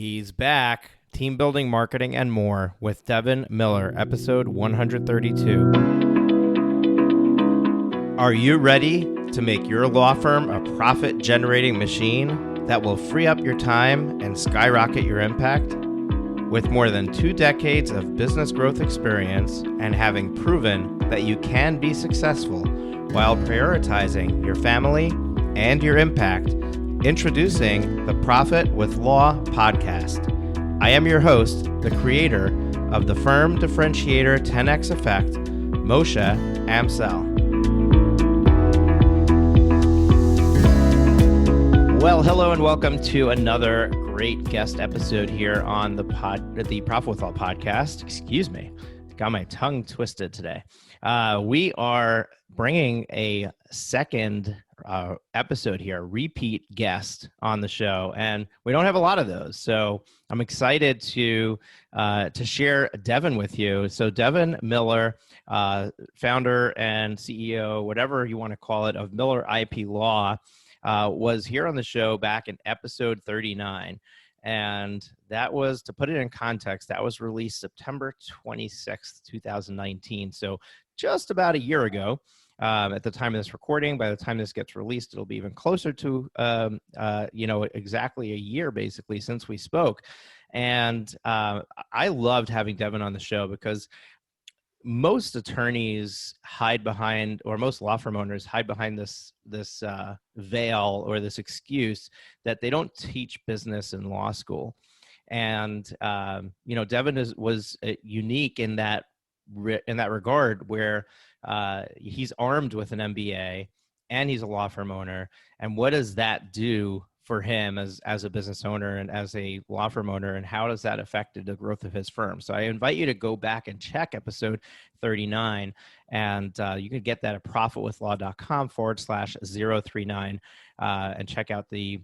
He's back. Team building, marketing, and more with Devin Miller, episode 132. Are you ready to make your law firm a profit-generating machine that will free up your time and skyrocket your impact? With more than 2 decades of business growth experience and having proven that you can be successful while prioritizing your family and your impact, introducing the Profit with Law podcast. I am your host, the creator of the Firm Differentiator 10X Effect, Moshe Amsel. Well, hello and welcome to another great guest episode here on the Profit with Law podcast. Excuse me, got my tongue twisted today. We are bringing a second episode here, repeat guest on the show, and we don't have a lot of those, so I'm excited to share Devin with you. So Devin Miller, founder and CEO, whatever you want to call it, of Miller IP Law, was here on the show back in episode 39. And that was, to put it in context, that was released September 26th, 2019. So just about a year ago at the time of this recording. By the time this gets released, it'll be even closer to, exactly a year basically since we spoke. And I loved having Devin on the show because most attorneys hide behind, or most law firm owners hide behind this veil or this excuse that they don't teach business in law school. And Devin was unique in that regard, where he's armed with an MBA and he's a law firm owner. And what does that do for him as a business owner and as a law firm owner, and how does that affect the growth of his firm? So I invite you to go back and check episode 39, and you can get that at profitwithlaw.com/039 and check out the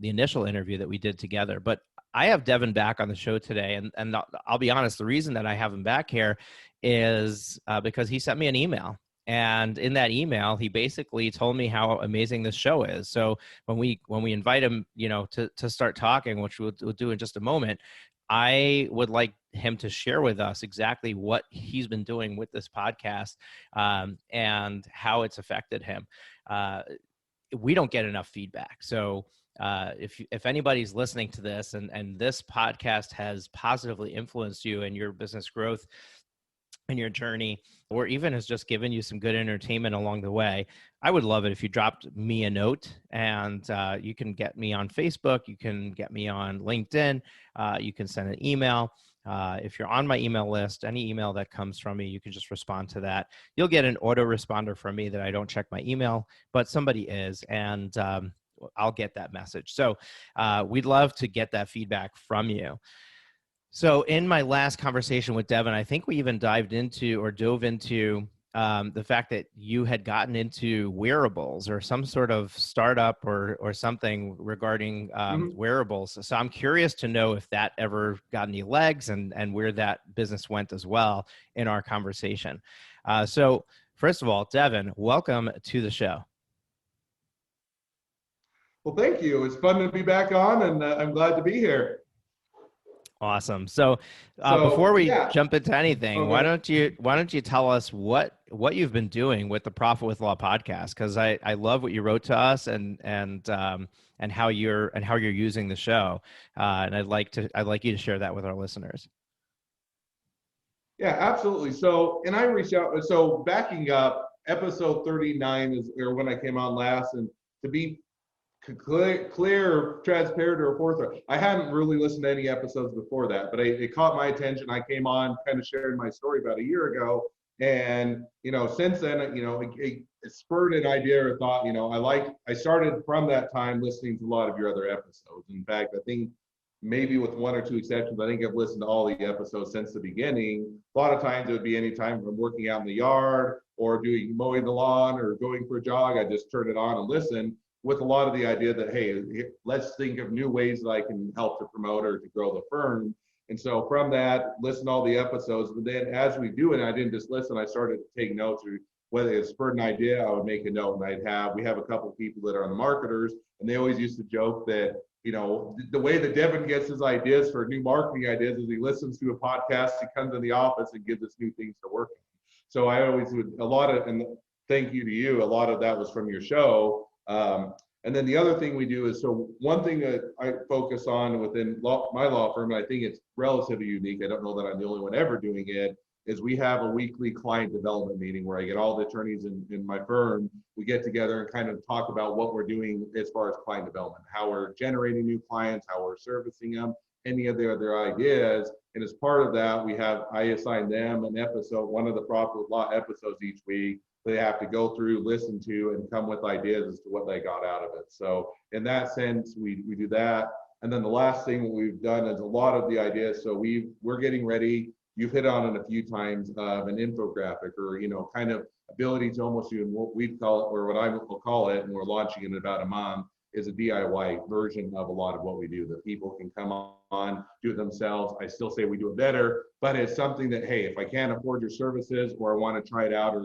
initial interview that we did together. But I have Devin back on the show today, and I'll be honest, the reason that I have him back here is because he sent me an email. And in that email, he basically told me how amazing this show is. So when we invite him, to start talking, which we'll do in just a moment, I would like him to share with us exactly what he's been doing with this podcast and how it's affected him. We don't get enough feedback. So if anybody's listening to this and this podcast has positively influenced you in your business growth in your journey, or even has just given you some good entertainment along the way, I would love it if you dropped me a note. And you can get me on Facebook, you can get me on LinkedIn, you can send an email. If you're on my email list, any email that comes from me, you can just respond to that. You'll get an autoresponder from me that I don't check my email, but somebody is, and I'll get that message. So we'd love to get that feedback from you. So in my last conversation with Devin, I think we even dove into the fact that you had gotten into wearables or some sort of startup or something regarding wearables. So I'm curious to know if that ever got any legs and where that business went as well in our conversation. So first of all, Devin, welcome to the show. Well, thank you. It's fun to be back on, and I'm glad to be here. Awesome. So before we jump into anything, why don't you tell us what you've been doing with the Profit with Law podcast? Because I love what you wrote to us and how you're using the show, and I'd like you to share that with our listeners. Yeah, absolutely. So, and I reached out. So backing up, episode 39 is when I came on last, and to be clear, transparent, or forthright, I hadn't really listened to any episodes before that, but it caught my attention. I came on kind of sharing my story about a year ago, and since then, it spurred an idea or thought. I started from that time listening to a lot of your other episodes. In fact, I think maybe with one or two exceptions, I think I've listened to all the episodes since the beginning. A lot of times it would be any time from working out in the yard or mowing the lawn or going for a jog. I just turn it on and listen, with a lot of the idea that, hey, let's think of new ways that I can help to promote or to grow the firm. And so from that, listen to all the episodes. But then as we do it, I didn't just listen, I started to take notes. Or whether it spurred an idea, I would make a note, and we have a couple of people that are the marketers, and they always used to joke that the way that Devin gets his ideas for new marketing ideas is he listens to a podcast, he comes in the office and gives us new things to work on. So I always would, and thank you to you, a lot of that was from your show. And then the other thing we do is, so one thing that I focus on within my law firm, and I think it's relatively unique, I don't know that I'm the only one ever doing it, is we have a weekly client development meeting where I get all the attorneys in my firm. We get together and kind of talk about what we're doing as far as client development, how we're generating new clients, how we're servicing them, any of their ideas. And as part of that, I assign them an episode, one of the profit law episodes each week. They have to go through, listen to, and come with ideas as to what they got out of it. So in that sense, we do that. And then the last thing we've done is a lot of the ideas. So we're getting ready. You've hit on it a few times of an infographic, or kind of ability to almost do what we call it, or what I will call it, and we're launching in about a month, is a DIY version of a lot of what we do that people can come on, do it themselves. I still say we do it better, but it's something that, hey, if I can't afford your services, or I want to try it out, or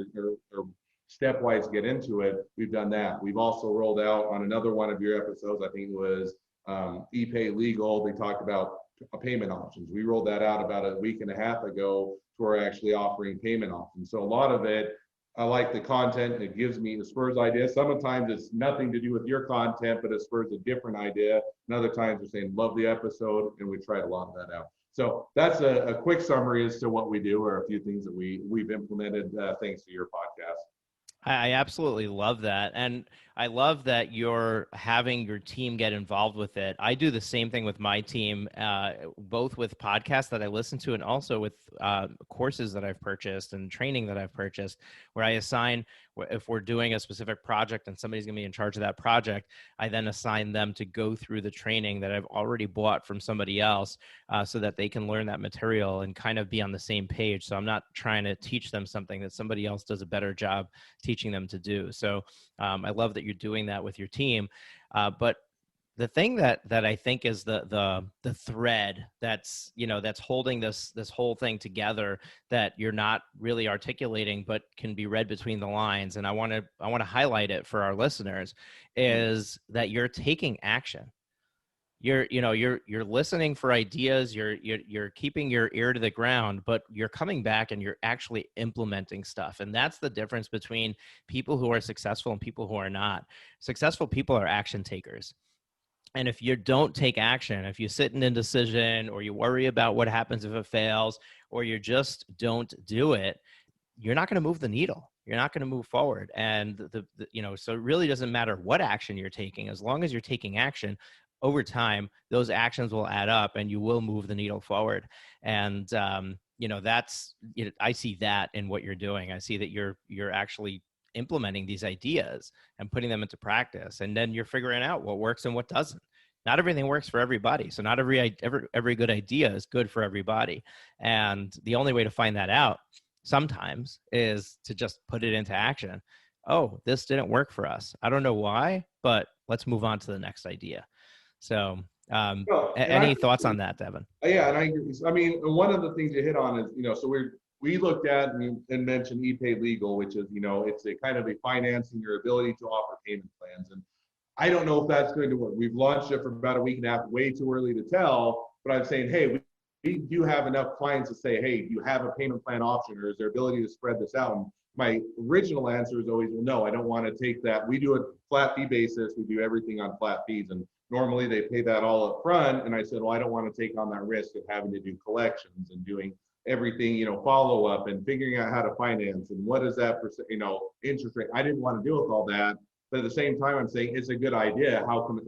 stepwise get into it, we've done that. We've also rolled out on another one of your episodes, I think it was ePay Legal. They talked about payment options. We rolled that out about a week and a half ago, to where we're actually offering payment options. So a lot of it, I like the content. It spurs ideas. Sometimes it's nothing to do with your content, but it spurs a different idea. And other times we're saying, love the episode, and we tried a lot of that out. So that's a quick summary as to what we do, or a few things that we've implemented thanks to your podcast. I absolutely love that. And I love that you're having your team get involved with it. I do the same thing with my team, both with podcasts that I listen to and also with courses that I've purchased and training that I've purchased, where I assign, if we're doing a specific project and somebody's going to be in charge of that project, I then assign them to go through the training that I've already bought from somebody else, so that they can learn that material and kind of be on the same page. So I'm not trying to teach them something that somebody else does a better job teaching them to do. So I love that you're doing that with your team. But the thing that I think is the thread that's holding this whole thing together, that you're not really articulating but can be read between the lines, and I want to highlight it for our listeners, is that you're taking action. You're listening for ideas, you're keeping your ear to the ground, but you're coming back and you're actually implementing stuff. And that's the difference between people who are successful and people who are not. Successful people are action takers. And if you don't take action, if you sit in indecision, or you worry about what happens if it fails, or you just don't do it, you're not going to move the needle. You're not going to move forward. And so it really doesn't matter what action you're taking, as long as you're taking action. Over time, those actions will add up, and you will move the needle forward. And I see that in what you're doing. I see that you're actually implementing these ideas and putting them into practice, and then you're figuring out what works and what doesn't. Not everything works for everybody, so not every good idea is good for everybody. And the only way to find that out sometimes is to just put it into action. Oh, this didn't work for us. I don't know why, but let's move on to the next idea. So any thoughts on that, Devin? Yeah, and I agree. I mean, one of the things you hit on is, so we looked at and mentioned ePay Legal, which is, it's a kind of a financing your ability to offer payment plans. And I don't know if that's going to work. We've launched it for about a week and a half, way too early to tell, but I'm saying, hey, we do have enough clients to say, hey, do you have a payment plan option, or is there ability to spread this out? And my original answer is always, well, no, I don't want to take that. We do a flat fee basis. We do everything on flat fees. And normally they pay that all up front. And I said, well, I don't want to take on that risk of having to do collections and doing everything, follow up and figuring out how to finance and what is that percent, interest rate. I didn't want to deal with all that. But at the same time, I'm saying it's a good idea.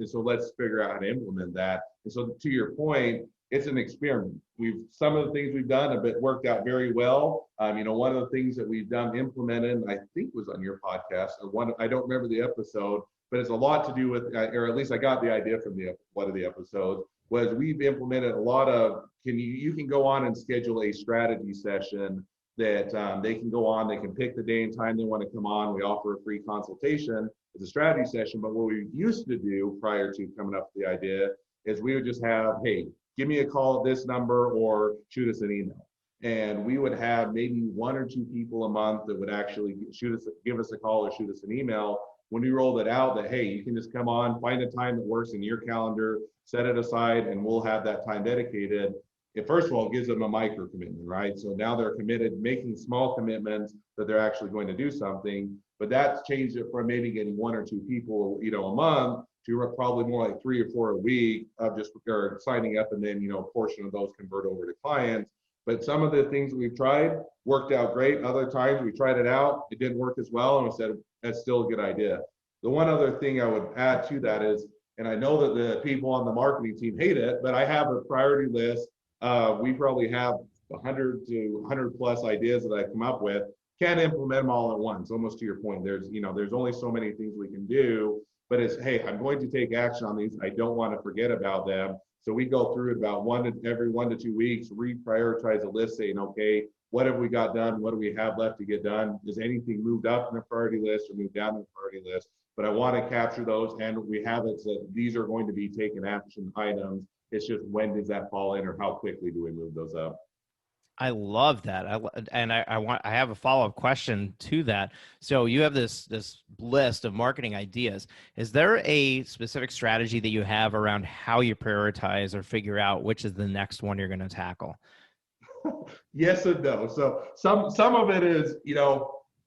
So let's figure out how to implement that. And so to your point, it's an experiment. Some of the things we've done have worked out very well. One of the things that we've done, implemented, I think was on your podcast, I don't remember the episode, but it's a lot to do with, or at least I got the idea from one of the episodes, was we've implemented a lot of, you can go on and schedule a strategy session that they can go on, they can pick the day and time they want to come on. We offer a free consultation. It's a strategy session, but what we used to do prior to coming up with the idea is we would just have, hey, give me a call at this number or shoot us an email. And we would have maybe one or two people a month that would actually give us a call or shoot us an email. when we rolled it out that, hey, you can just come on, find a time that works in your calendar, set it aside, and we'll have that time dedicated. It first of all gives them a micro commitment, right? So now they're committed, making small commitments that they're actually going to do something. But that's changed it from maybe getting 1 or 2 people, a month to probably more like 3 or 4 a week of just signing up, and then a portion of those convert over to clients. But some of the things we've tried worked out great. Other times we tried it out, it didn't work as well, and we said that's still a good idea. The one other thing I would add to that is, and I know that the people on the marketing team hate it, but I have a priority list. We probably have 100 to 100 plus ideas that I come up with. Can't implement them all at once. Almost to your point, there's only so many things we can do. But it's, hey, I'm going to take action on these. I don't want to forget about them. So we go through it about every 1 to 2 weeks, reprioritize a list, saying, okay, what have we got done? What do we have left to get done? Is anything moved up in the priority list or moved down in the priority list? But I want to capture those, and we have it so these are going to be taken action items. It's just when does that fall in, or how quickly do we move those up? I love that. I have a follow-up question to that. So you have this list of marketing ideas. Is there a specific strategy that you have around how you prioritize or figure out which is the next one you're going to tackle? Yes and no. So some of it is,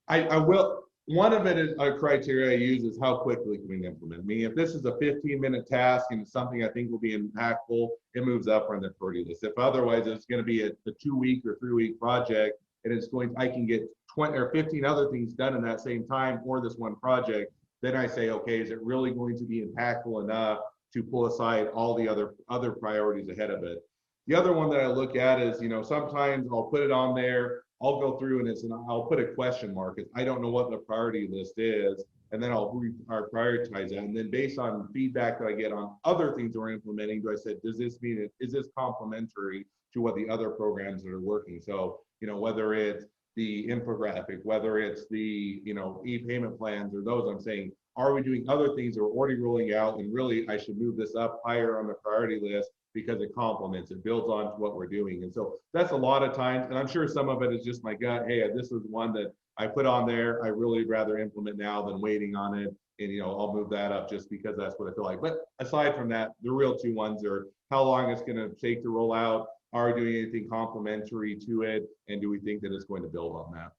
I will. One of it is a criteria I use is how quickly can we implement. I mean, if this is a 15-minute task and it's something I think will be impactful, it moves up on the priority list. If otherwise it's going to be a 2-week or 3-week project, and I can get 20 or 15 other things done in that same time for this one project, then I say, okay, is it really going to be impactful enough to pull aside all the other priorities ahead of it? The other one that I look at is, sometimes I'll put it on there, I'll go through and I'll put a question mark. I don't know what the priority list is, and then I'll prioritize that. And then based on feedback that I get on other things we're implementing, does this mean is this complementary to what the other programs that are working? So, whether it's the infographic, whether it's the, e-payment plans or those, I'm saying, are we doing other things that we're already rolling out? And really, I should move this up higher on the priority list because it complements, it builds on to what we're doing. And so that's a lot of times, and I'm sure some of it is just my gut. Hey, this is one that I put on there. I really rather implement now than waiting on it. And, I'll move that up just because that's what I feel like. But aside from that, the real 2 ones are how long it's going to take to roll out. Are we doing anything complementary to it? And do we think that it's going to build on that?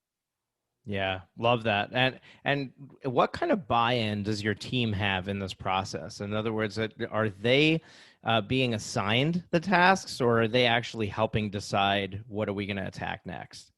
Yeah, love that. And what kind of buy-in does your team have in this process? In other words, are they being assigned the tasks, or are they actually helping decide what are we going to attack next?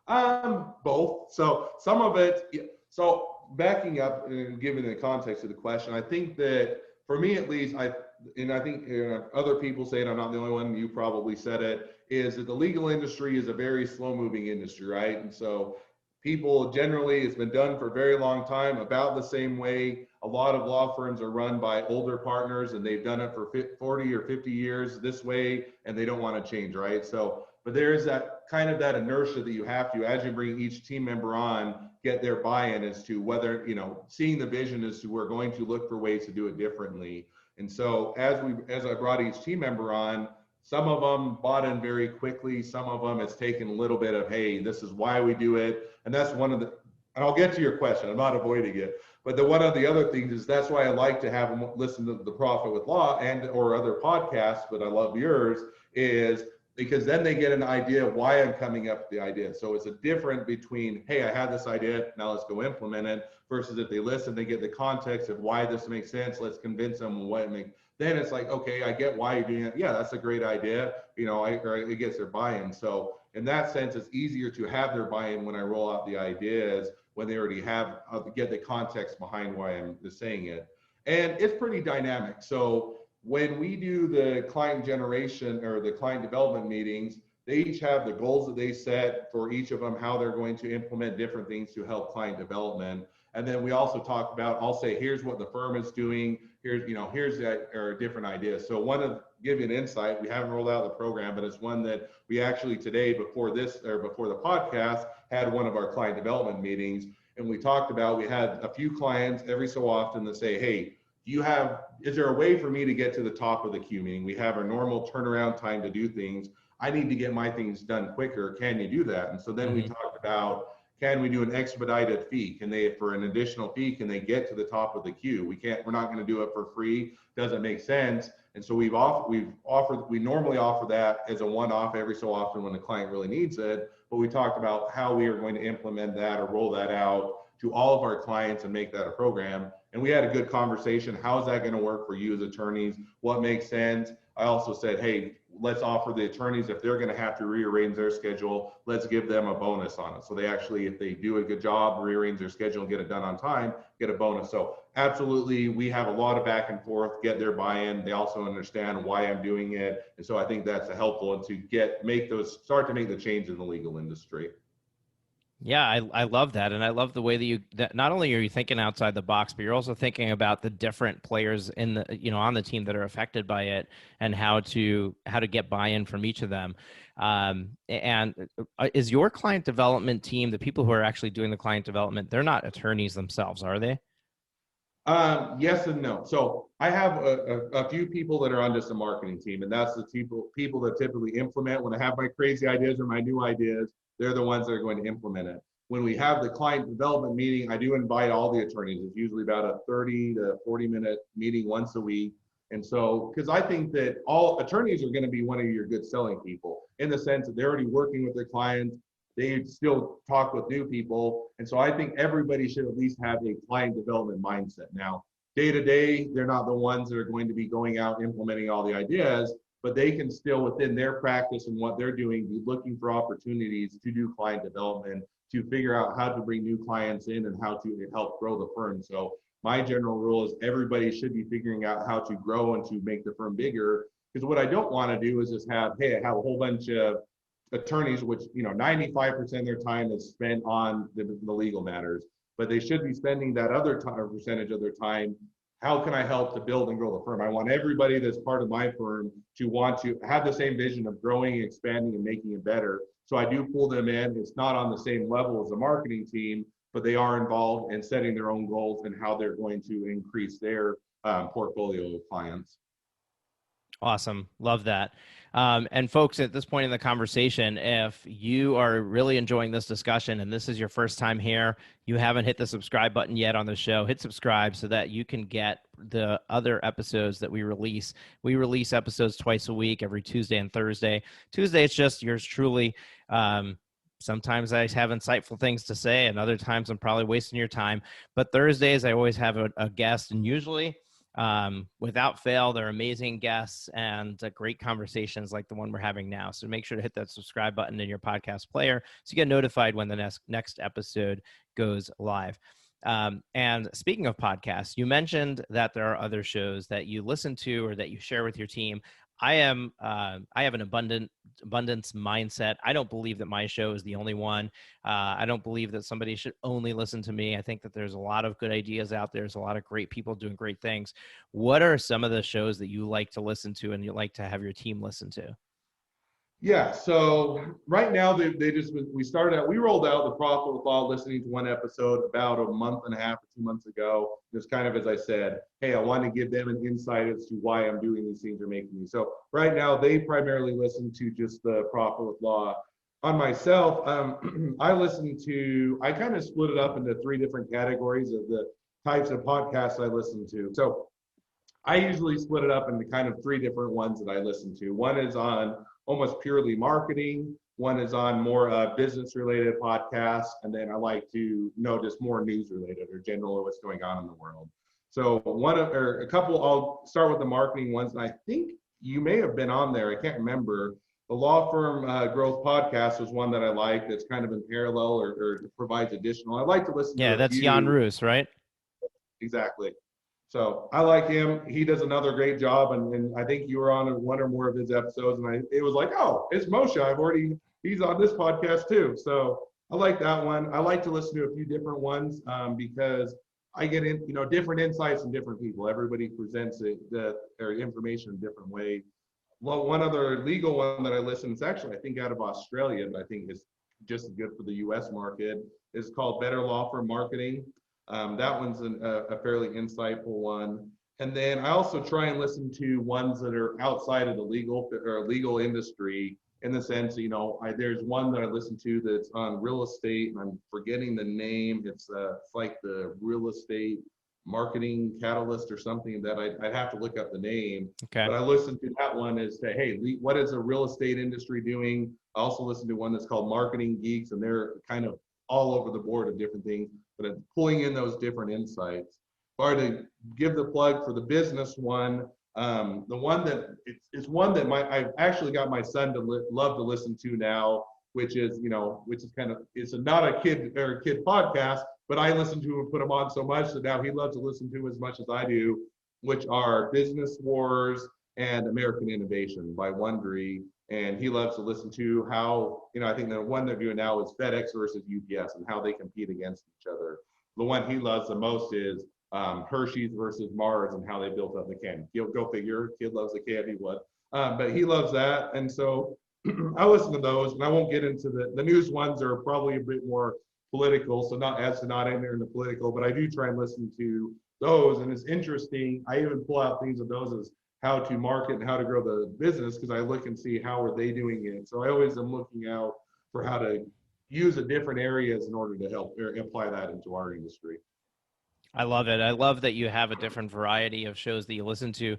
Both. So some of it. So backing up and giving the context of the question, I think that for me at least, I think other people say it. I'm not the only one. You probably said it. Is that the legal industry is a very slow-moving industry, right? And so people generally, it's been done for a very long time, about the same way. A lot of law firms are run by older partners, and they've done it for 40 or 50 years this way, and they don't want to change, right? So, but there's that kind of that inertia that you have to, as you bring each team member on, get their buy-in as to whether, seeing the vision as to we're going to look for ways to do it differently. And so as I brought each team member on, some of them bought in very quickly. Some of them, it's taken a little bit of, hey, this is why we do it. And that's one of the, and I'll get to your question, I'm not avoiding it. But one of the other things is that's why I like to have them listen to the Profit with Law or other podcasts, but I love yours, is because then they get an idea of why I'm coming up with the idea. So it's a difference between, hey, I had this idea, now let's go implement it, versus if they listen, they get the context of why this makes sense, let's convince them what it makes. Then it's like, okay, I get why you're doing it. Yeah, that's a great idea. It gets their buy-in. So in that sense, it's easier to have their buy-in when I roll out the ideas, when they already get the context behind why I'm saying it. And it's pretty dynamic. So when we do the client generation or the client development meetings, they each have the goals that they set for each of them, how they're going to implement different things to help client development. And then we also talk about, I'll say, here's what the firm is doing. Here's that or different ideas. So give you an insight, we haven't rolled out the program, but it's one that we actually today, before the podcast, had one of our client development meetings. And we talked about, we had a few clients every so often that say, hey, is there a way for me to get to the top of the queue? Meaning we have our normal turnaround time to do things. I need to get my things done quicker. Can you do that? And so then we talked about, can we do an expedited fee? Can they, for an additional fee, can they get to the top of the queue? We're not going to do it for free. Doesn't make sense. And so we normally offer that as a one-off every so often when the client really needs it. But we talked about how we are going to implement that or roll that out to all of our clients and make that a program. And we had a good conversation. How is that going to work for you as attorneys? What makes sense? I also said, hey, let's offer the attorneys, if they're going to have to rearrange their schedule, let's give them a bonus on it. So they actually, if they do a good job, rearrange their schedule and get it done on time, get a bonus. So absolutely, we have a lot of back and forth, get their buy-in. They also understand why I'm doing it. And so I think that's helpful and to start to make the change in the legal industry. Yeah, I love that. And I love the way that not only are you thinking outside the box, but you're also thinking about the different players in on the team that are affected by it and how to get buy-in from each of them. And is your client development team, the people who are actually doing the client development, they're not attorneys themselves, are they? Yes and no. So I have a few people that are on just the marketing team, and that's the people that typically implement. When I have my crazy ideas or my new ideas, they're the ones that are going to implement it. When we have the client development meeting, I do invite all the attorneys. It's usually about a 30 to 40-minute meeting once a week. And so, because I think that all attorneys are going to be one of your good selling people in the sense that they're already working with their clients. They still talk with new people. And so I think everybody should at least have a client development mindset. Now, day to day, they're not the ones that are going to be going out implementing all the ideas, but they can still, within their practice and what they're doing, be looking for opportunities to do client development, to figure out how to bring new clients in and how to help grow the firm. So my general rule is everybody should be figuring out how to grow and to make the firm bigger. Because what I don't want to do is just have a whole bunch of attorneys, which 95% of their time is spent on the legal matters, but they should be spending that other percentage of their time. How can I help to build and grow the firm? I want everybody that's part of my firm to want to have the same vision of growing, expanding, and making it better. So I do pull them in. It's not on the same level as the marketing team, but they are involved in setting their own goals and how they're going to increase their portfolio of clients. Awesome. Love that. And folks, at this point in the conversation, if you are really enjoying this discussion and this is your first time here, you haven't hit the subscribe button yet on the show, hit subscribe so that you can get the other episodes that we release. We release episodes twice a week, every Tuesday and Thursday. Tuesday, it's just yours truly. Sometimes I have insightful things to say, and other times I'm probably wasting your time. But Thursdays, I always have a guest, and usually without fail, they're amazing guests and great conversations like the one we're having now. So make sure to hit that subscribe button in your podcast player so you get notified when the next episode goes live. And speaking of podcasts, you mentioned that there are other shows that you listen to or that you share with your team. I have an abundance mindset. I don't believe that my show is the only one. I don't believe that somebody should only listen to me. I think that there's a lot of good ideas out there. There's a lot of great people doing great things. What are some of the shows that you like to listen to and you like to have your team listen to? Yeah, so right now we rolled out the Profit with Law listening to one episode about a month and a half or 2 months ago. Just kind of as I said, hey, I want to give them an insight as to why I'm doing these things or making these. So right now they primarily listen to just the Profit with Law. On myself, I kind of split it up into 3 different categories of the types of podcasts I listen to. So I usually split it up into kind of 3 different ones that I listen to. One is on almost purely marketing. One is on more business related podcasts. And then I like to know just more news related or general what's going on in the world. So a couple, I'll start with the marketing ones. And I think you may have been on there. I can't remember. The Law Firm Growth Podcast was one that I like that's kind of in parallel or provides additional. I like to listen to that's Jan Roos, right? Exactly. So I like him. He does another great job, and I think you were on one or more of his episodes, and it was like, oh, it's Moshe. He's on this podcast too. So I like that one. I like to listen to a few different ones because I get different insights from different people. Everybody presents their information in a different way. Well, one other legal one that I listen, it's actually I think out of Australia, but I think is just as good for the U.S. market. Is called Better Law Firm Marketing. That one's a fairly insightful one. And then I also try and listen to ones that are outside of the legal industry in the sense, there's one that I listen to that's on real estate, and I'm forgetting the name. It's like the real estate marketing catalyst or something that I'd have to look up the name. Okay. But I listened to that one as to, hey, what is the real estate industry doing? I also listened to one that's called Marketing Geeks, and they're kind of all over the board of different things, but it's pulling in those different insights. Or to give the plug for the business one, the one that it's one that I've actually got my son to love to listen to now, which is kind of, it's not a kid podcast, but I listen to and put him on so much that now he loves to listen to as much as I do, which are Business Wars and American Innovation by Wondery. And he loves to listen to how, I think the one they're doing now is FedEx versus UPS and how they compete against each other. The one he loves the most is Hershey's versus Mars and how they built up the candy. Go figure, kid loves the candy one. But he loves that. And so I listen to those, and I won't get into the news ones are probably a bit more political, so not enter into political, but I do try and listen to those. And it's interesting. I even pull out things of those as how to market and how to grow the business, because I look and see how are they doing it. So I always am looking out for how to use the different areas in order to help or apply that into our industry. I love it. I love that you have a different variety of shows that you listen to.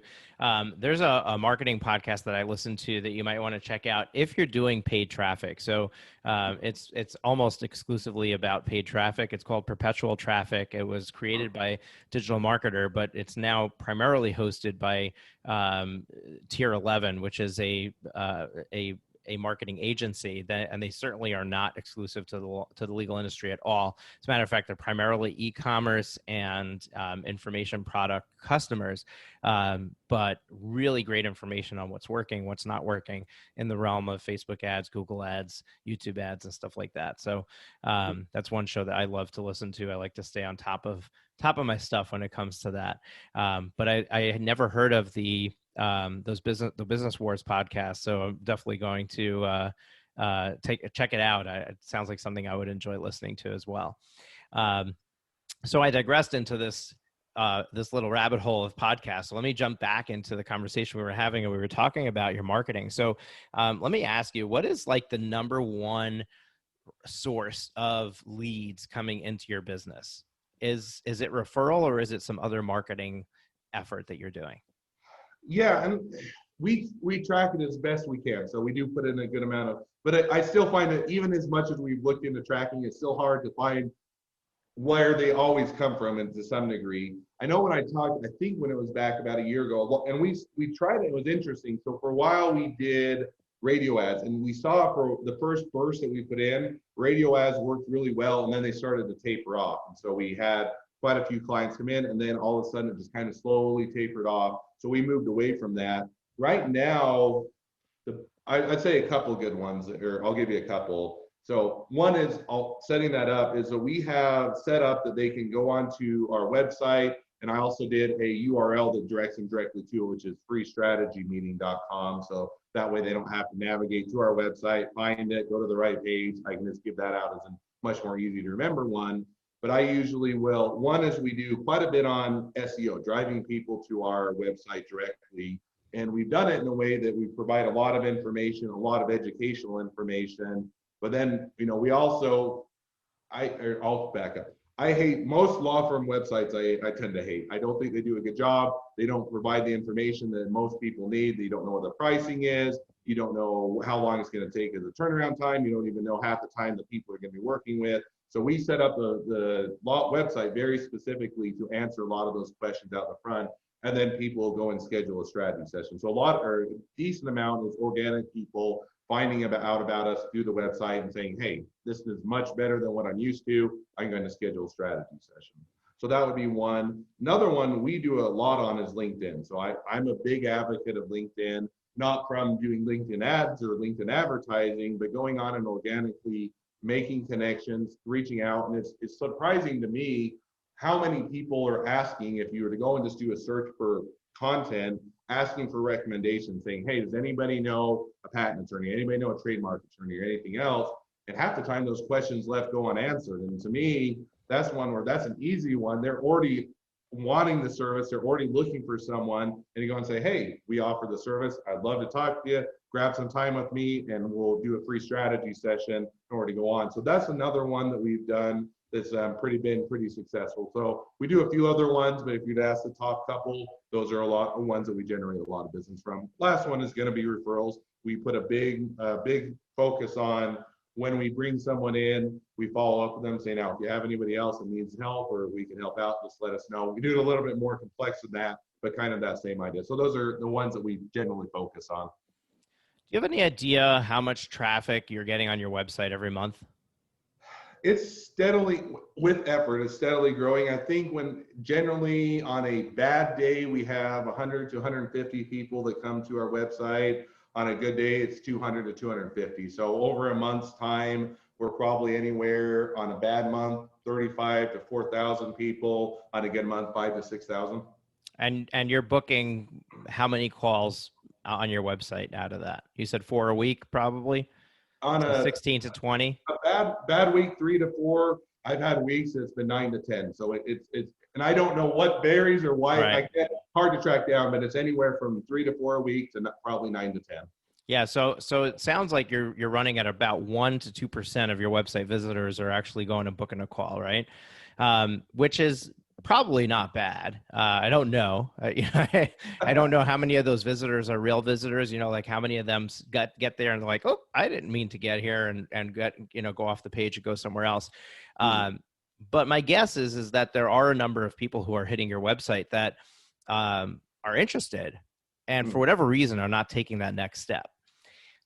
There's a marketing podcast that I listen to that you might want to check out if you're doing paid traffic. So it's almost exclusively about paid traffic. It's called Perpetual Traffic. It was created by Digital Marketer, but it's now primarily hosted by Tier 11, which is a marketing agency, and they certainly are not exclusive to the legal industry at all. As a matter of fact, they're primarily e-commerce and information product customers, but really great information on what's working, what's not working in the realm of Facebook ads, Google ads, YouTube ads, and stuff like that. So that's one show that I love to listen to. I like to stay on top of my stuff when it comes to that. But I had never heard of the Business Wars podcast, so I'm definitely going to check it out. It sounds like something I would enjoy listening to as well. So I digressed into this little rabbit hole of podcasts. So let me jump back into the conversation we were having, and we were talking about your marketing. So let me ask you, what is like the number one source of leads coming into your business? Is it referral, or is it some other marketing effort that you're doing? Yeah, and we track it as best we can. So we do put in a good amount of, but I still find that even as much as we've looked into tracking, it's still hard to find where they always come from, and to some degree. I know when I talked, I think when it was back about a year ago, and we tried it, it was interesting. So for a while we did radio ads, and we saw for the first burst that we put in, radio ads worked really well, and then they started to taper off. And so we had quite a few clients come in, and then all of a sudden it just kind of slowly tapered off. So we moved away from that. Right now, I'd say a couple of good ones, or I'll give you a couple. So one is setting that up is that we have set up that they can go onto our website, and I also did a URL that directs them directly to it, which is freestrategymeeting.com. So that way they don't have to navigate to our website, find it, go to the right page. I can just give that out as a much more easy to remember one. But I usually will, one is we do quite a bit on SEO, driving people to our website directly. And we've done it in a way that we provide a lot of information, a lot of educational information. But then, we also, I'll back up. I hate most law firm websites. I tend to hate. I don't think they do a good job. They don't provide the information that most people need. You don't know what the pricing is. You don't know how long it's going to take as a turnaround time. You don't even know half the time that people are going to be working with. So we set up the law website very specifically to answer a lot of those questions out the front, and then people will go and schedule a strategy session. So a decent amount is organic people finding out about us through the website and saying, hey, this is much better than what I'm used to. I'm going to schedule a strategy session. So that would be one. Another one we do a lot on is LinkedIn. So I'm a big advocate of LinkedIn, not from doing LinkedIn ads or LinkedIn advertising, but going on and organically making connections, reaching out. And it's surprising to me how many people are asking, if you were to go and just do a search for content, asking for recommendations, saying, hey, does anybody know a patent attorney? Anybody know a trademark attorney or anything else? And half the time those questions left go unanswered. And to me, that's one where that's an easy one. They're already wanting the service. They're already looking for someone. And you go and say, hey, we offer the service. I'd love to talk to you. grab some time with me and we'll do a free strategy session in order to go on. So that's another one that we've done that's been pretty successful. So we do a few other ones, but if you'd ask the top couple, those are a lot of ones that we generate a lot of business from. Last one is going to be referrals. We put a big focus on when we bring someone in, we follow up with them saying, now, if you have anybody else that needs help or we can help out, just let us know. We do it a little bit more complex than that, but kind of that same idea. So those are the ones that we generally focus on. Do you have any idea how much traffic you're getting on your website every month? It's steadily, with effort, it's steadily growing. I think when generally on a bad day, we have 100 to 150 people that come to our website. On a good day, it's 200 to 250. So over a month's time, we're probably anywhere on a bad month, 35 to 4,000 people. On a good month, 5 to 6,000. And you're booking how many calls on your website out of that? You said 4 a week, probably. On so a 16 to 20. A bad week, 3 to 4. I've had weeks that's been 9 to 10. So it's and I don't know what varies or why. Right. I get hard to track down, but it's anywhere from 3 to 4 a week to probably 9 to 10. Yeah, so it sounds like you're running at about 1 to 2% of your website visitors are actually going and booking a call, right? Which is probably not bad. I don't know. I don't know how many of those visitors are real visitors. Like how many of them get there and they're like, oh, I didn't mean to get here and get go off the page and go somewhere else. But my guess is that there are a number of people who are hitting your website that are interested, and for whatever reason are not taking that next step.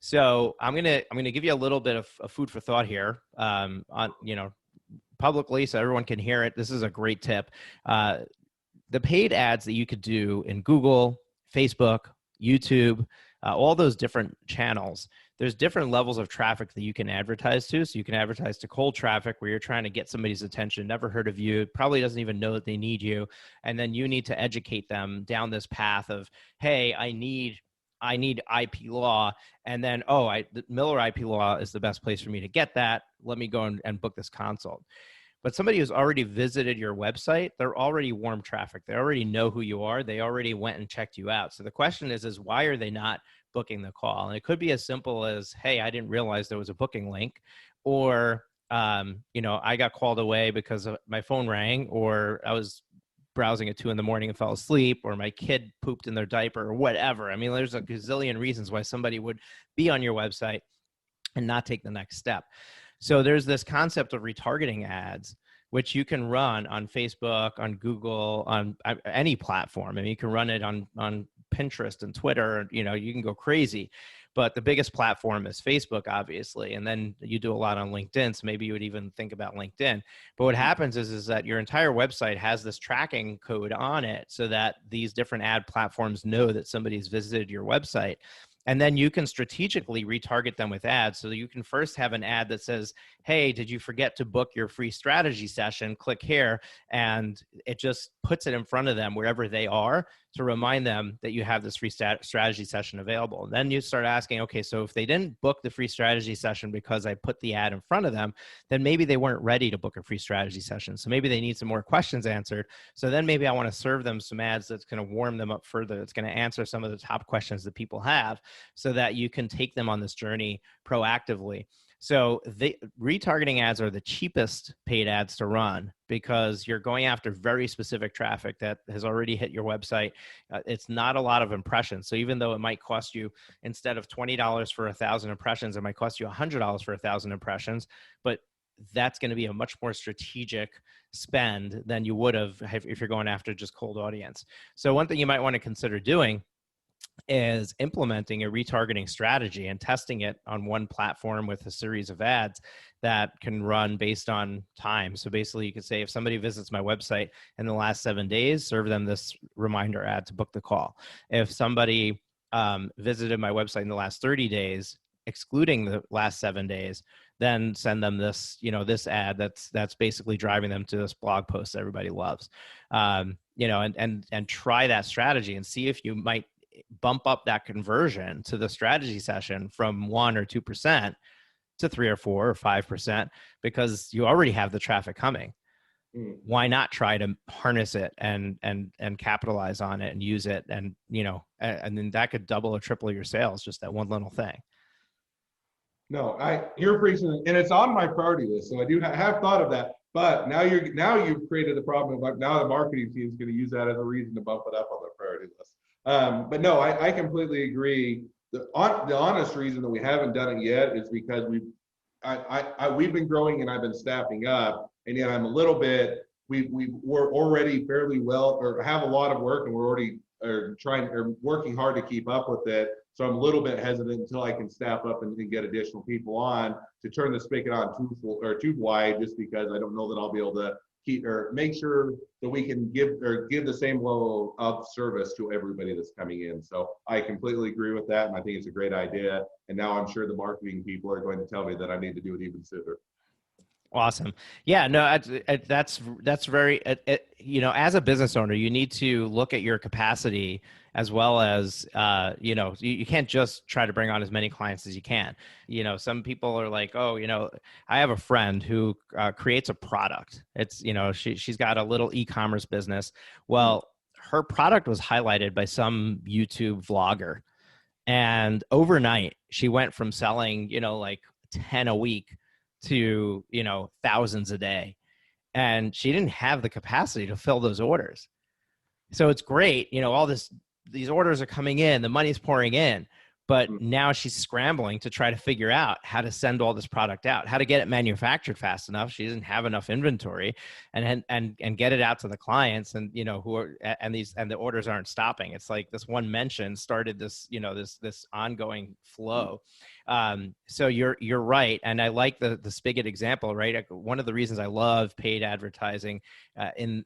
So I'm gonna give you a little bit of food for thought here, on publicly, so everyone can hear it. This is a great tip. The paid ads that you could do in Google, Facebook, YouTube, all those different channels, there's different levels of traffic that you can advertise to. So you can advertise to cold traffic where you're trying to get somebody's attention, never heard of you, probably doesn't even know that they need you. And then you need to educate them down this path of, hey, I need IP law. And then, the Miller IP law is the best place for me to get that. Let me go and book this consult. But somebody who's already visited your website, they're already warm traffic. They already know who you are. They already went and checked you out. So the question is why are they not booking the call? And it could be as simple as, hey, I didn't realize there was a booking link, or, I got called away because my phone rang, or I was browsing at 2 a.m. and fell asleep, or my kid pooped in their diaper, or whatever. I mean, there's a gazillion reasons why somebody would be on your website and not take the next step. So there's this concept of retargeting ads, which you can run on Facebook, on Google, on any platform. I mean, you can run it on Pinterest and Twitter. You can go crazy. But the biggest platform is Facebook, obviously. And then you do a lot on LinkedIn. So maybe you would even think about LinkedIn. But what happens is that your entire website has this tracking code on it so that these different ad platforms know that somebody's visited your website. And then you can strategically retarget them with ads. So you can first have an ad that says, hey, did you forget to book your free strategy session? Click here. And it just puts it in front of them wherever they are to remind them that you have this free strategy session available. And then you start asking, okay, so if they didn't book the free strategy session because I put the ad in front of them, then maybe they weren't ready to book a free strategy session. So maybe they need some more questions answered. So then maybe I want to serve them some ads that's going to warm them up further. It's going to answer some of the top questions that people have so that you can take them on this journey proactively. So the retargeting ads are the cheapest paid ads to run because you're going after very specific traffic that has already hit your website. It's not a lot of impressions. So even though it might cost you, instead of $20 for 1,000 impressions, it might cost you $100 for 1,000 impressions, but that's going to be a much more strategic spend than you would have if you're going after just cold audience. So one thing you might want to consider doing is implementing a retargeting strategy and testing it on one platform with a series of ads that can run based on time. So basically you could say, if somebody visits my website in the last 7 days, serve them this reminder ad to book the call. If somebody visited my website in the last 30 days, excluding the last 7 days, then send them this, this ad that's basically driving them to this blog post that everybody loves. And try that strategy and see if you might bump up that conversion to the strategy session from 1 or 2% to 3 or 4 or 5%, because you already have the traffic coming. Mm. why not try to harness it and capitalize on it and use it, and and then that could double or triple your sales, just that one little thing. No, you're preaching, and it's on my priority list. So I do have thought of that. But now you've created the problem of, like, now the marketing team is going to use that as a reason to bump it up on the priority list. But no, I completely agree. The honest reason that we haven't done it yet is because we've been growing and I've been staffing up, and yet I'm a little bit we're already fairly well, or have a lot of work, and we're already working hard to keep up with it. So I'm a little bit hesitant until I can staff up and get additional people on to turn the spigot on too full or too wide, just because I don't know that I'll be able to keep or make sure that we can give the same level of service to everybody that's coming in. So I completely agree with that, and I think it's a great idea. And now I'm sure the marketing people are going to tell me that I need to do it even sooner. Awesome. Yeah, no, that's very, as a business owner, you need to look at your capacity, as well as, you can't just try to bring on as many clients as you can. Some people are like, oh, I have a friend who creates a product. It's, she's got a little e-commerce business. Well, her product was highlighted by some YouTube vlogger. And overnight, she went from selling, like 10 a week to, thousands a day. And she didn't have the capacity to fill those orders. So it's great, these orders are coming in, the money's pouring in, but now she's scrambling to try to figure out how to send all this product out, how to get it manufactured fast enough. She doesn't have enough inventory, and get it out to the clients, and the orders aren't stopping. It's like this one mention started this, this ongoing flow. So you're right. And I like the spigot example, right? One of the reasons I love paid advertising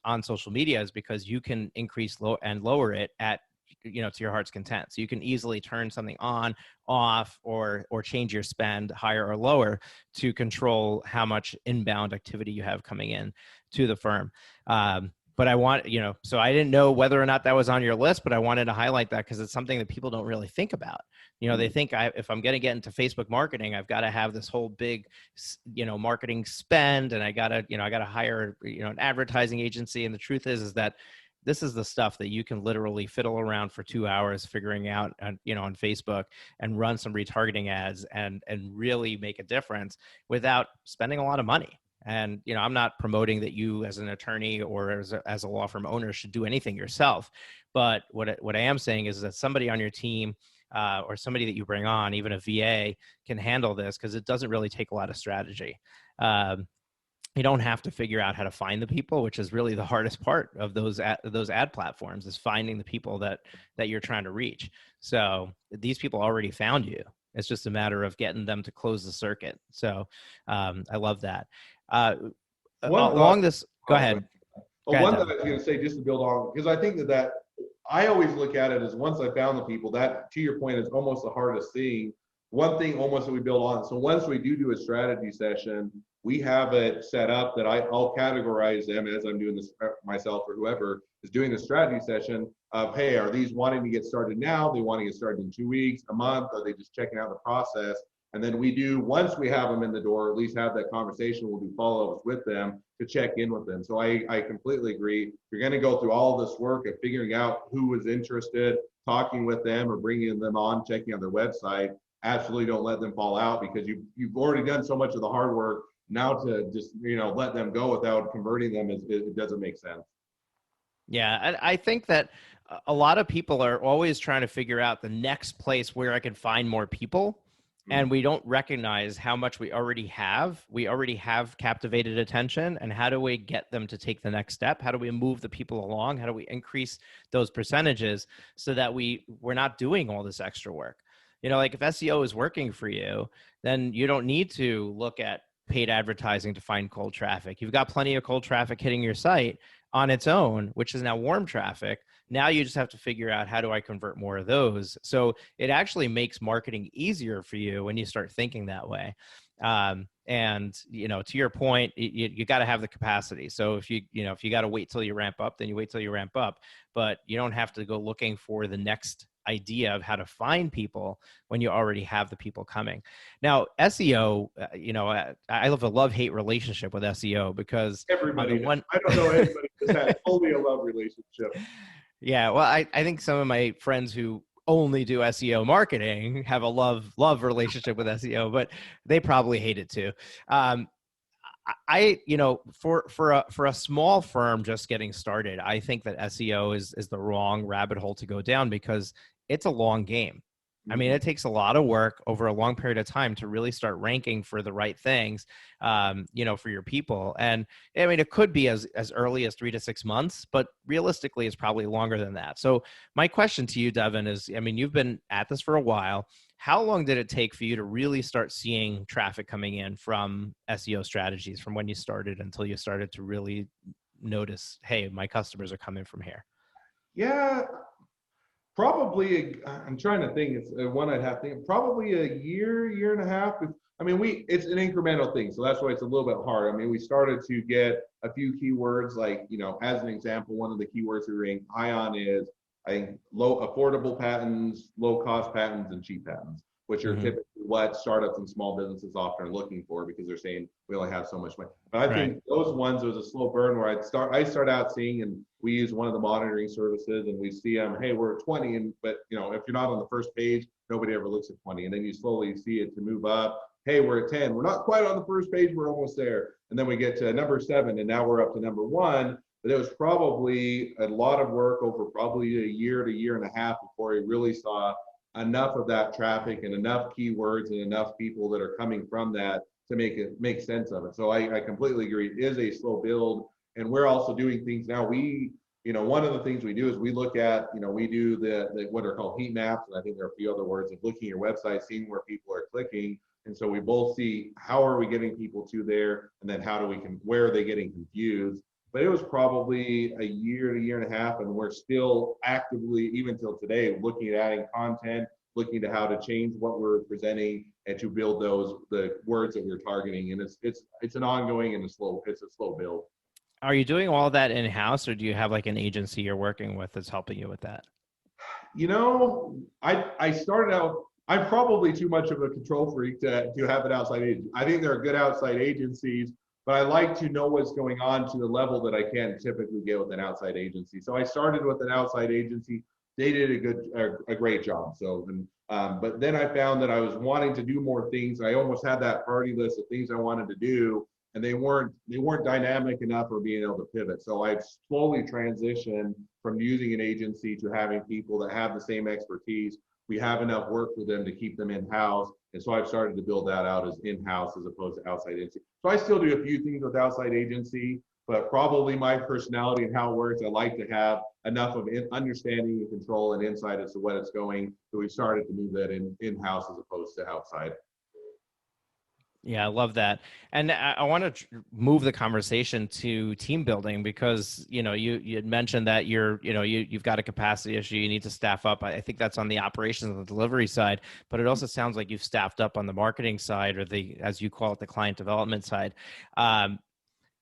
on social media is because you can increase and lower it at, to your heart's content. So you can easily turn something on, off, or change your spend higher or lower to control how much inbound activity you have coming in to the firm. But I want, so I didn't know whether or not that was on your list, but I wanted to highlight that because it's something that people don't really think about. They think if I'm going to get into Facebook marketing, I've got to have this whole big, marketing spend, and I got to hire, an advertising agency. And the truth is that this is the stuff that you can literally fiddle around for 2 hours figuring out on Facebook, and run some retargeting ads and really make a difference without spending a lot of money. And, I'm not promoting that you as an attorney or as a law firm owner should do anything yourself. But what I am saying is that somebody on your team or somebody that you bring on, even a VA, can handle this, because it doesn't really take a lot of strategy. You don't have to figure out how to find the people, which is really the hardest part of those ad platforms, is finding the people that you're trying to reach. So these people already found you. It's just a matter of getting them to close the circuit. So I love that. Along this, go ahead. One that I was going to say, just to build on, because I think that I always look at it as, once I found the people, that, to your point, is almost the hardest thing. One thing almost that we build on. So once we do a strategy session, we have it set up that I'll categorize them as I'm doing this myself, or whoever is doing the strategy session, of, hey, are these wanting to get started now? They want to get started in 2 weeks, a month? Are they just checking out the process? And then once we have them in the door, at least have that conversation, we'll do follow-ups with them to check in with them. So I completely agree. You're going to go through all this work of figuring out who is interested, talking with them, or bringing them on, checking out their website. Absolutely don't let them fall out, because you've already done so much of the hard work. Now to just, let them go without converting them, it doesn't make sense. Yeah, I think that a lot of people are always trying to figure out the next place where I can find more people. And we don't recognize how much we already have. We already have captivated attention. And how do we get them to take the next step? How do we move the people along? How do we increase those percentages so that we're not doing all this extra work? Like if SEO is working for you, then you don't need to look at paid advertising to find cold traffic. You've got plenty of cold traffic hitting your site on its own, which is now warm traffic. Now you just have to figure out, how do I convert more of those? So it actually makes marketing easier for you when you start thinking that way. And to your point, you got to have the capacity. So if you got to wait till you ramp up, then you wait till you ramp up, but you don't have to go looking for the next idea of how to find people when you already have the people coming. Now, SEO, I have a love-hate relationship with SEO because on the Everybody does. one, I don't know anybody who's had fully a love relationship. yeah, well, I think some of my friends who only do SEO marketing have a love relationship with SEO, but they probably hate it too. Um, for a small firm just getting started, I think that SEO is the wrong rabbit hole to go down because it's a long game. I mean, Mhm. it takes a lot of work over a long period of time to really start ranking for the right things, for your people. And I mean, it could be as early as 3 to 6 months, but realistically, it's probably longer than that. So my question to you, Devin, is, I mean, you've been at this for a while. How long did it take for you to really start seeing traffic coming in from SEO strategies from when you started until you started to really notice, hey, my customers are coming from here? Yeah, probably. I'm trying to think. It's one I'd have to think. Probably a year and a half. I mean, it's an incremental thing, so that's why it's a little bit hard. I mean, we started to get a few keywords, like as an example, one of the keywords we rank high on is I think low affordable patents, low cost patents, and cheap patents, which are Hmm. typically what startups and small businesses often are looking for because they're saying we only have so much money. But I Right. think those ones was a slow burn where I start out seeing, and we use one of the monitoring services, and we see them, hey, we're at 20, and but if you're not on the first page, nobody ever looks at 20, and then you slowly see it to move up. Hey, we're at 10. We're not quite on the first page. We're almost there. And then we get to number 7, and now we're up to number 1. But it was probably a lot of work over probably a year to year and a half before we really saw enough of that traffic and enough keywords and enough people that are coming from that to make it make sense of it. So I completely agree. It is a slow build, and we're also doing things now. One of the things we do is we look at, we do the what are called heat maps, and I think there are a few other words of looking at your website, seeing where people are clicking, and so we both see how are we getting people to there, and then where are they getting confused. But it was probably a year to year and a half, and we're still actively, even till today, looking at adding content, looking to how to change what we're presenting and to build the words that we're targeting. And it's an ongoing and it's a slow build. Are you doing all that in house, or do you have like an agency you're working with that's helping you with that? I started out. I'm probably too much of a control freak to have an outside agent. I think there are good outside agencies, but I like to know what's going on to the level that I can't typically get with an outside agency. So I started with an outside agency. They did a great job. But then I found that I was wanting to do more things. I almost had that party list of things I wanted to do, and they weren't dynamic enough for being able to pivot. So I've slowly transitioned from using an agency to having people that have the same expertise. We have enough work for them to keep them in-house. And so I've started to build that out as in-house as opposed to outside agency. So I still do a few things with outside agency, but probably my personality and how it works, I like to have enough of understanding and control and insight as to what it's going. So we've started to move that in-house as opposed to outside. Yeah, I love that. And I want to move the conversation to team building because, you had mentioned that you've got a capacity issue. You need to staff up. I think that's on the operations and the delivery side, but it also sounds like you've staffed up on the marketing side or as you call it, the client development side. Um,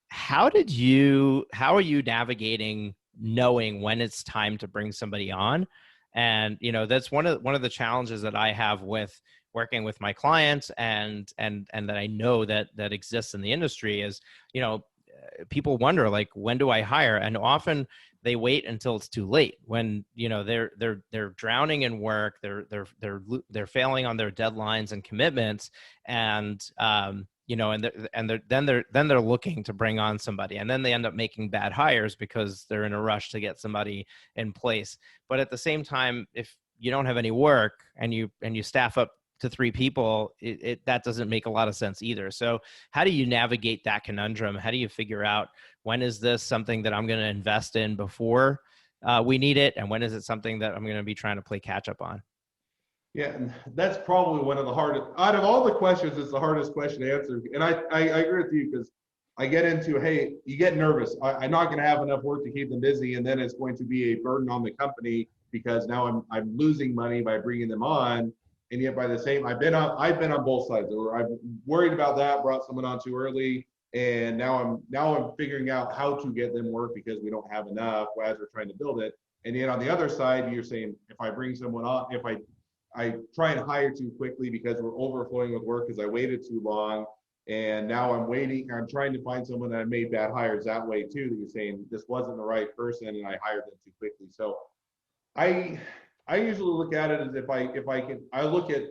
how are you navigating knowing when it's time to bring somebody on? And that's one of the challenges that I have with working with my clients and that I know that exists in the industry is people wonder, like, when do I hire? And often they wait until it's too late when they're drowning in work, they're failing on their deadlines and commitments, and then they're looking to bring on somebody, and then they end up making bad hires because they're in a rush to get somebody in place. But at the same time, if you don't have any work and you staff up to 3 people, that doesn't make a lot of sense either. So how do you navigate that conundrum? How do you figure out when is this something that I'm going to invest in before we need it, and when is it something that I'm going to be trying to play catch up on? Yeah, and that's probably one of the hardest out of all the questions. It's the hardest question to answer, and I agree with you because I get into, hey, you get nervous. I'm not going to have enough work to keep them busy, and then it's going to be a burden on the company because now I'm losing money by bringing them on, and yet by the same, I've been on both sides. Or I'm worried about that, brought someone on too early, and now I'm figuring out how to get them work because we don't have enough as we're trying to build it. And yet on the other side, you're saying if I bring someone on, if I try and hire too quickly because we're overflowing with work because I waited too long, and now I'm trying to find someone that I made bad hires that way too, that you're saying this wasn't the right person and I hired them too quickly. So I I usually look at it as if I can I look at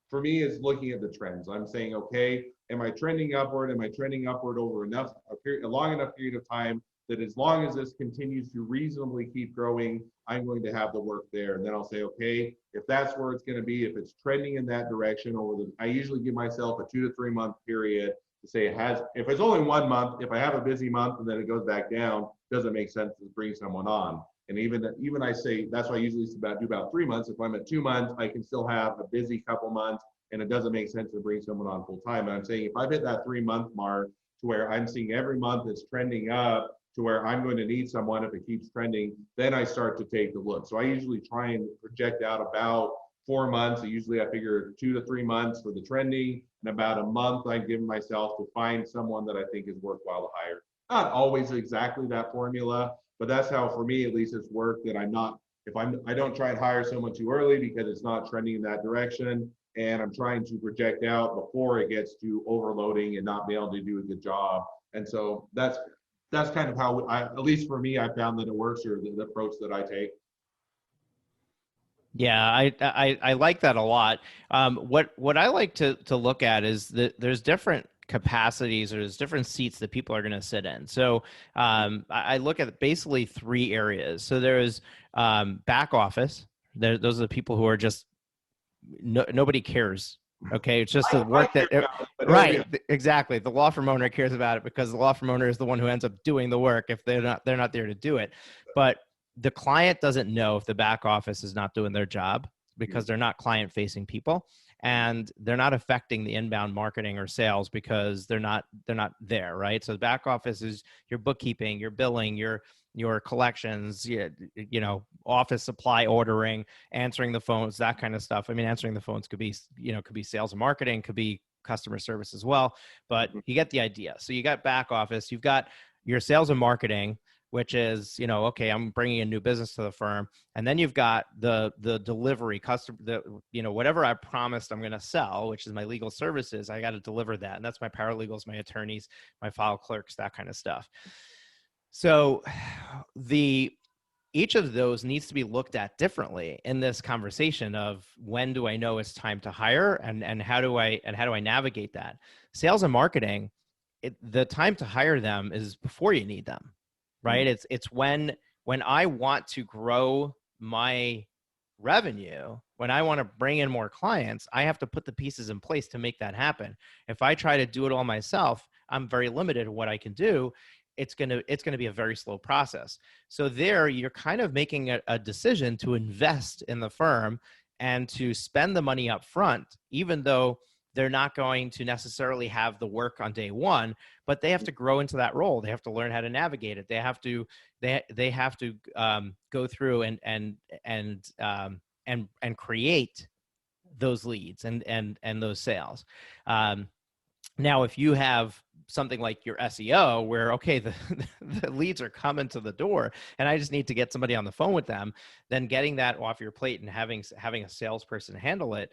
for me it's looking at the trends. I'm saying, okay, am I trending upward? Am I trending upward over a long enough period of time that as long as this continues to reasonably keep growing, I'm going to have the work there. And then I'll say, okay, if that's where it's going to be, if it's trending in that direction I usually give myself a 2 to 3 month period to say if it's only 1 month, if I have a busy month and then it goes back down, doesn't make sense to bring someone on. And even I say that's why I usually do about 3 months. If I'm at 2 months, I can still have a busy couple months, and it doesn't make sense to bring someone on full time. And I'm saying if I've hit that 3 month mark to where I'm seeing every month it's trending up to where I'm going to need someone if it keeps trending, then I start to take a look. So I usually try and project out about 4 months. Usually I figure 2 to 3 months for the trending, and about a month I give myself to find someone that I think is worthwhile to hire. Not always exactly that formula, but that's how, for me at least, it's worked. That I'm not, if I don't try and hire someone too early because it's not trending in that direction, and I'm trying to project out before it gets to overloading and not being able to do a good job. And so that's kind of how at least for me, I found that it works, or the approach that I take. Yeah, I like that a lot. What I like to look at is that there's different capacities or there's different seats that people are going to sit in. So I look at basically three areas. So there's back office. Those are the people who are just nobody cares. Okay, it's just the I work care that about it, but nobody right, else. exactly. The law firm owner cares about it because the law firm owner is the one who ends up doing the work if they're not there to do it. But the client doesn't know if the back office is not doing their job because they're not client facing people, and they're not affecting the inbound marketing or sales because they're not there, right? So the back office is your bookkeeping, your billing, your collections, office supply ordering, answering the phones, that kind of stuff. I mean, answering the phones could be sales and marketing, could be customer service as well, but you get the idea. So you got back office, you've got your sales and marketing, which is, okay, I'm bringing a new business to the firm. And then you've got the delivery whatever I promised I'm going to sell, which is my legal services, I got to deliver that. And that's my paralegals, my attorneys, my file clerks, that kind of stuff. So each of those needs to be looked at differently in this conversation of when do I know it's time to hire, and how do I navigate that. Sales and marketing, the time to hire them is before you need them, right? It's when I want to grow my revenue, when I want to bring in more clients, I have to put the pieces in place to make that happen. If I try to do it all myself, I'm very limited in what I can do. It's going to be a very slow process. So there you're kind of making a decision to invest in the firm and to spend the money up front, even though they're not going to necessarily have the work on day one, but they have to grow into that role. They have to learn how to navigate it. They have to go through and create those leads and those sales. Now, if you have something like your SEO where, okay, the leads are coming to the door and I just need to get somebody on the phone with them, then getting that off your plate and having a salesperson handle it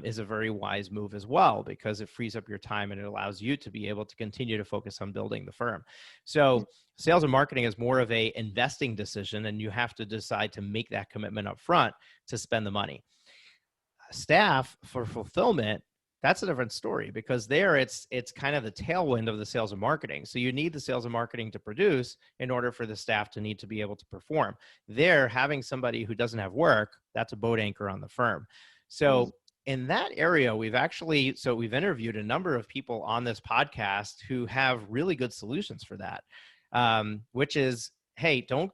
is a very wise move as well, because it frees up your time and it allows you to be able to continue to focus on building the firm. So sales and marketing is more of a investing decision, and you have to decide to make that commitment up front to spend the money. Staff for fulfillment, that's a different story, because there it's kind of the tailwind of the sales and marketing. So you need the sales and marketing to produce in order for the staff to need to be able to perform. There, having somebody who doesn't have work, that's a boat anchor on the firm. So in that area, we've interviewed a number of people on this podcast who have really good solutions for that, which is, hey, don't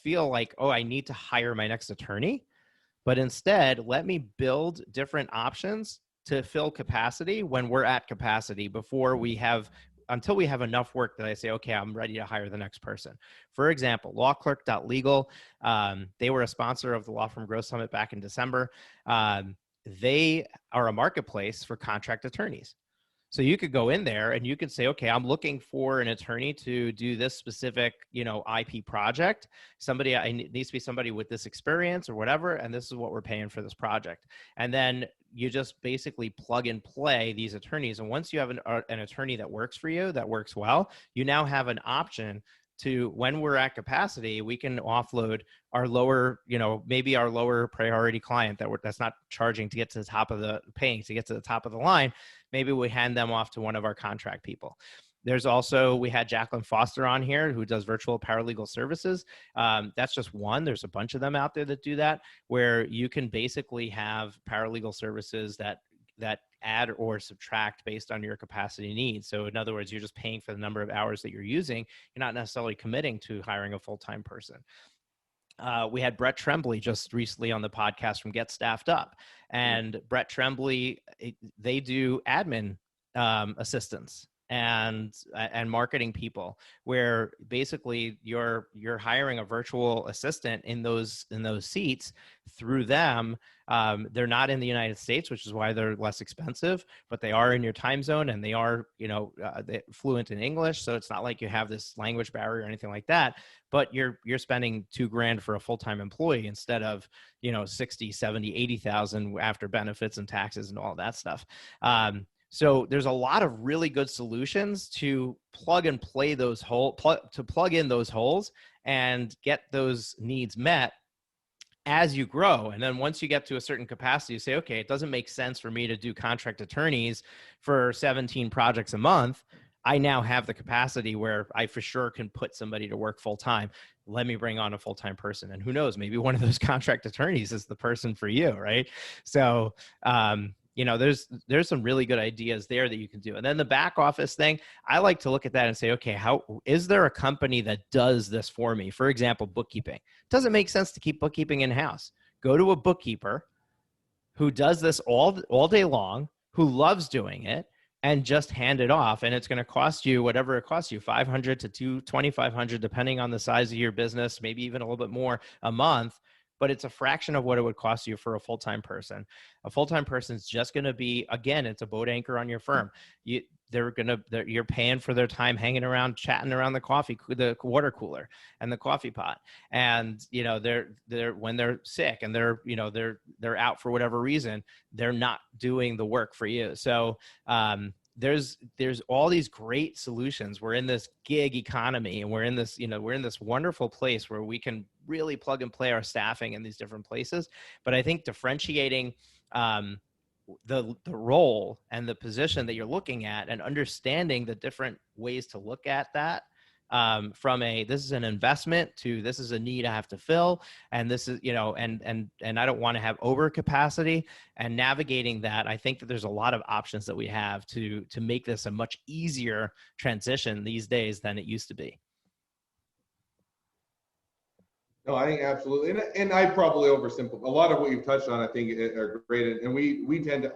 feel like, oh, I need to hire my next attorney, but instead let me build different options to fill capacity when we're at capacity until we have enough work that I say, okay, I'm ready to hire the next person. For example, lawclerk.legal, they were a sponsor of the Law Firm Growth Summit back in December. They are a marketplace for contract attorneys. So you could go in there and you could say, okay, I'm looking for an attorney to do this specific, IP project. Needs to be somebody with this experience or whatever, and this is what we're paying for this project. And then you just basically plug and play these attorneys. And once you have an attorney that works for you, that works well, you now have an option to, when we're at capacity, we can offload our lower, maybe our lower priority client that's not charging to get to the top of paying to get to the top of the line. Maybe we hand them off to one of our contract people. There's also, we had Jacqueline Foster on here who does virtual paralegal services. That's just one. There's a bunch of them out there that do that, where you can basically have paralegal services that add or subtract based on your capacity needs. So in other words, you're just paying for the number of hours that you're using. You're not necessarily committing to hiring a full-time person. We had Brett Tremblay just recently on the podcast from Get Staffed Up. And Brett Tremblay, they do admin assistance and marketing people, where basically you're hiring a virtual assistant in those seats through them. They're not in the United States, which is why they're less expensive, but they are in your time zone, and they are fluent in English. So it's not like you have this language barrier or anything like that, but you're spending $2,000 for a full-time employee instead of 60, 70, 80,000 after benefits and taxes and all that stuff. So there's a lot of really good solutions to plug and play those plug in those holes and get those needs met as you grow. And then once you get to a certain capacity, you say, okay, it doesn't make sense for me to do contract attorneys for 17 projects a month. I now have the capacity where I for sure can put somebody to work full time. Let me bring on a full-time person. And who knows, maybe one of those contract attorneys is the person for you, right? So, there's some really good ideas there that you can do. And then the back office thing, I like to look at that and say, okay, is there a company that does this for me? For example, bookkeeping. Doesn't make sense to keep bookkeeping in-house. Go to a bookkeeper who does this all day long, who loves doing it, and just hand it off. And it's going to cost you whatever it costs you, $500 to $2,500, depending on the size of your business, maybe even a little bit more a month. But it's a fraction of what it would cost you for a full-time person. A full-time person is just going to be, again, it's a boat anchor on your firm. You're paying for their time hanging around, chatting around the water cooler and the coffee pot. And, they're when they're sick and they're out for whatever reason, they're not doing the work for you. So, there's all these great solutions. We're in this gig economy, and we're in this wonderful place where we can really plug and play our staffing in these different places. But I think differentiating the role and the position that you're looking at, and understanding the different ways to look at that, from this is an investment to this is a need I have to fill, and this is and I don't want to have over capacity, and navigating that. I think that there's a lot of options that we have to make this a much easier transition these days than it used to be. No, I think absolutely, and I probably oversimplify a lot of what you've touched on. I think are great, and we tend to.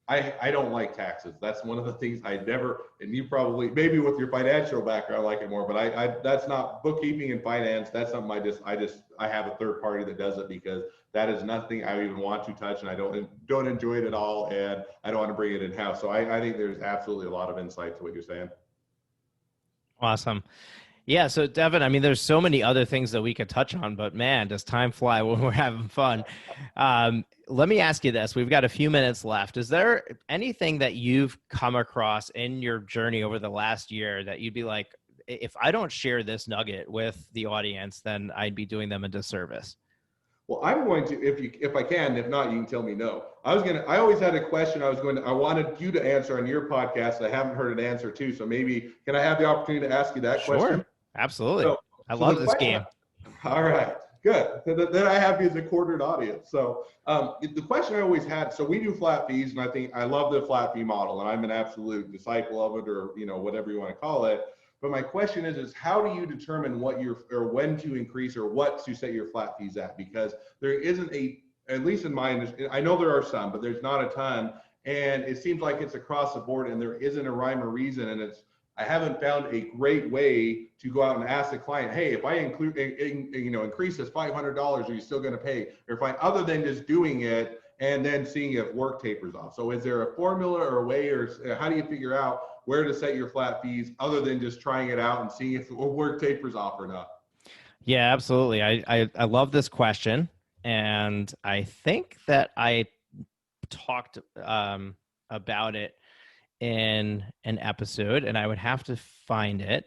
I don't like taxes. That's one of the things I never, and you probably, maybe with your financial background, like it more, but I that's not bookkeeping and finance. That's something I have a third party that does it, because that is nothing I even want to touch, and I don't enjoy it at all, and I don't want to bring it in house. So I think there's absolutely a lot of insight to what you're saying. Awesome. Yeah. So Devin, I mean, there's so many other things that we could touch on, but man, does time fly when we're having fun. Let me ask you this. We've got a few minutes left. Is there anything that you've come across in your journey over the last year that you'd be like, if I don't share this nugget with the audience, then I'd be doing them a disservice? Well, I'm going to, if I can. If not, you can tell me no. I always had a question I wanted you to answer on your podcast. I haven't heard an answer to, so maybe, can I have the opportunity to ask you that question? Sure. Absolutely. I love this game. All right, good. Then I have you as a quartered audience. So the question I always had, so we do flat fees, and I think I love the flat fee model, and I'm an absolute disciple of it, or whatever you want to call it. But my question is how do you determine when to increase or what to set your flat fees at? Because there isn't at least in mine, I know there are some, but there's not a ton. And it seems like it's across the board, and there isn't a rhyme or reason. And I haven't found a great way to go out and ask the client, hey, if I increase this $500, are you still going to pay? Or other than just doing it and then seeing if work tapers off. So is there a formula or a way, or how do you figure out where to set your flat fees other than just trying it out and seeing if work tapers off or not? Yeah, absolutely. I love this question. And I think that I talked about it in an episode, and I would have to find it.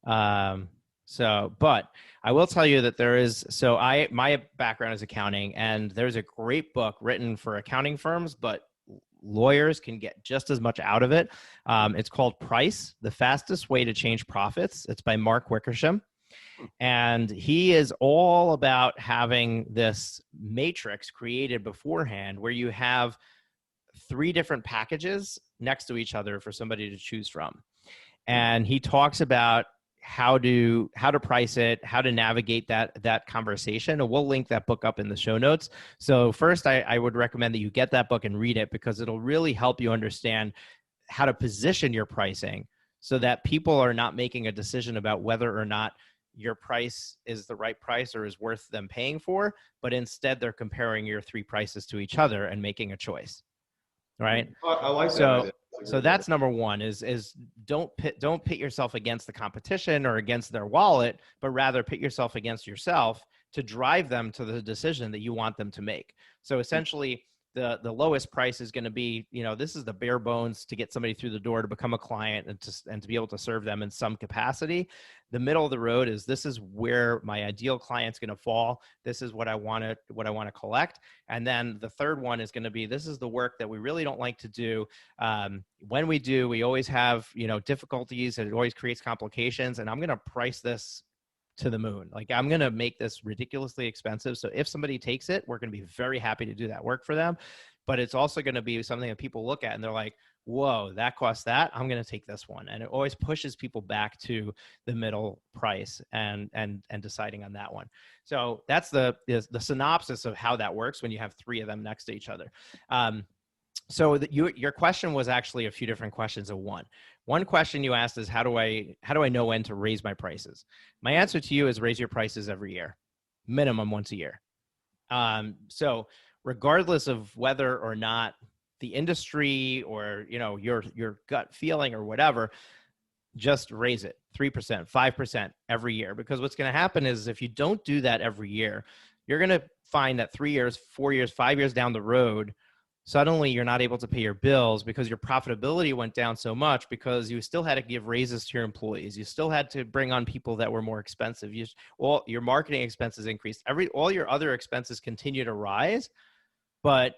But I will tell you that there is, my background is accounting, and there's a great book written for accounting firms, but lawyers can get just as much out of it. It's called Price, The Fastest Way to Change Profits. It's by Mark Wickersham. And he is all about having this matrix created beforehand where you have 3 different packages next to each other for somebody to choose from. And he talks about how to price it, how to navigate that conversation. And we'll link that book up in the show notes. So first, I would recommend that you get that book and read it, because it'll really help you understand how to position your pricing so that people are not making a decision about whether or not your price is the right price or is worth them paying for, but instead they're comparing your 3 prices to each other and making a choice. Right. I like that. So that's number one is don't pit yourself against the competition or against their wallet, but rather pit yourself against yourself to drive them to the decision that you want them to make. So essentially the lowest price is going to be, this is the bare bones to get somebody through the door to become a client and to be able to serve them in some capacity. The middle of the road is, this is where my ideal client's going to fall. This is what I want to collect. And then the third one is going to be, this is the work that we really don't like to do. When we do, we always have, difficulties, and it always creates complications. And I'm going to price this to the moon. Like, I'm going to make this ridiculously expensive. So if somebody takes it, we're going to be very happy to do that work for them. But it's also going to be something that people look at and they're like, whoa, that costs that. I'm going to take this one. And it always pushes people back to the middle price and deciding on that one. So that's the synopsis of how that works when you have 3 of them next to each other. So your question was actually a few different questions of one. One question you asked is, how do I know when to raise my prices? My answer to you is raise your prices every year, minimum once a year. So regardless of whether or not the industry or your gut feeling or whatever, just raise it 3%, 5% every year. Because what's going to happen is, if you don't do that every year, you're going to find that 3 years, 4 years, 5 years down the road, suddenly you're not able to pay your bills because your profitability went down so much, because you still had to give raises to your employees. You still had to bring on people that were more expensive. Your marketing expenses increased. All your other expenses continue to rise, but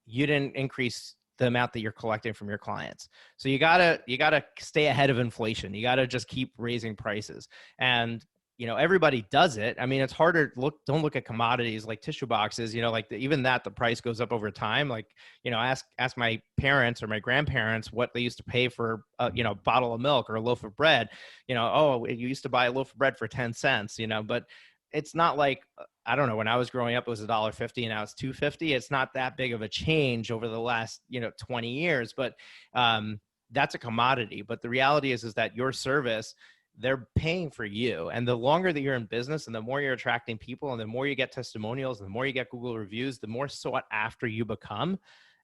you didn't increase the amount that you're collecting from your clients. So you gotta stay ahead of inflation. You gotta just keep raising prices. And everybody does it. I mean, it's harder. Don't look at commodities like tissue boxes, even that the price goes up over time. Like, ask my parents or my grandparents what they used to pay for, a bottle of milk or a loaf of bread. You used to buy a loaf of bread for 10 cents, but it's not like, I don't know, when I was growing up, it was $1.50 and now it's $2.50. It's not that big of a change over the last, 20 years, but that's a commodity. But the reality is that your service, they're paying for you. And the longer that you're in business and the more you're attracting people and the more you get testimonials and the more you get Google reviews, the more sought after you become.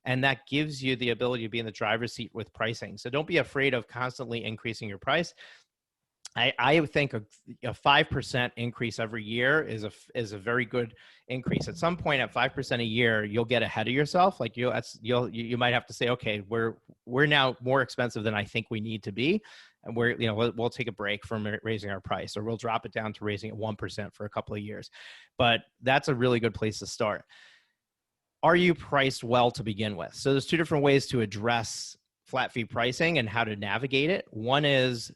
And that gives you the ability to be in the driver's seat with pricing. So don't be afraid of constantly increasing your price. I think a 5% increase every year is a very good increase. At some point, at 5% a year, you'll get ahead of yourself. Like you might have to say, okay, we're now more expensive than I think we need to be, and we'll take a break from raising our price, or we'll drop it down to raising it 1% for a couple of years. But that's a really good place to start. Are you priced well to begin with? So there's 2 different ways to address flat fee pricing and how to navigate it. One is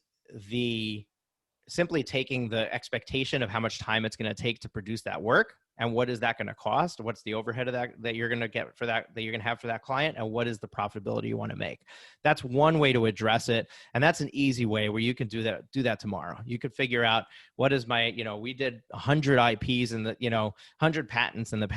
simply taking the expectation of how much time it's going to take to produce that work, and what is that going to cost? What's the overhead of that you're going to get for that you're going to have for that client, and what is the profitability you want to make? That's one way to address it, and that's an easy way where you can do that tomorrow. You could figure out, what is my, we did 100 IPs and 100 patents in the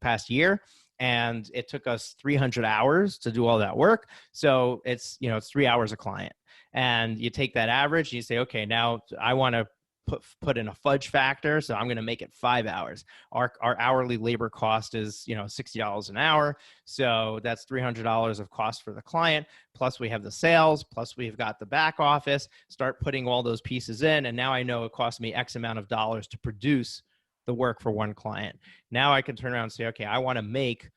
past year. And it took us 300 hours to do all that work. So it's 3 hours a client. And you take that average and you say, okay, now I want to put in a fudge factor. So I'm going to make it 5 hours. Our hourly labor cost is, $60 an hour. So that's $300 of cost for the client. Plus we have the sales, plus we've got the back office, start putting all those pieces in. And now I know it costs me X amount of dollars to produce the work for one client. Now I can turn around and say, okay, I want to make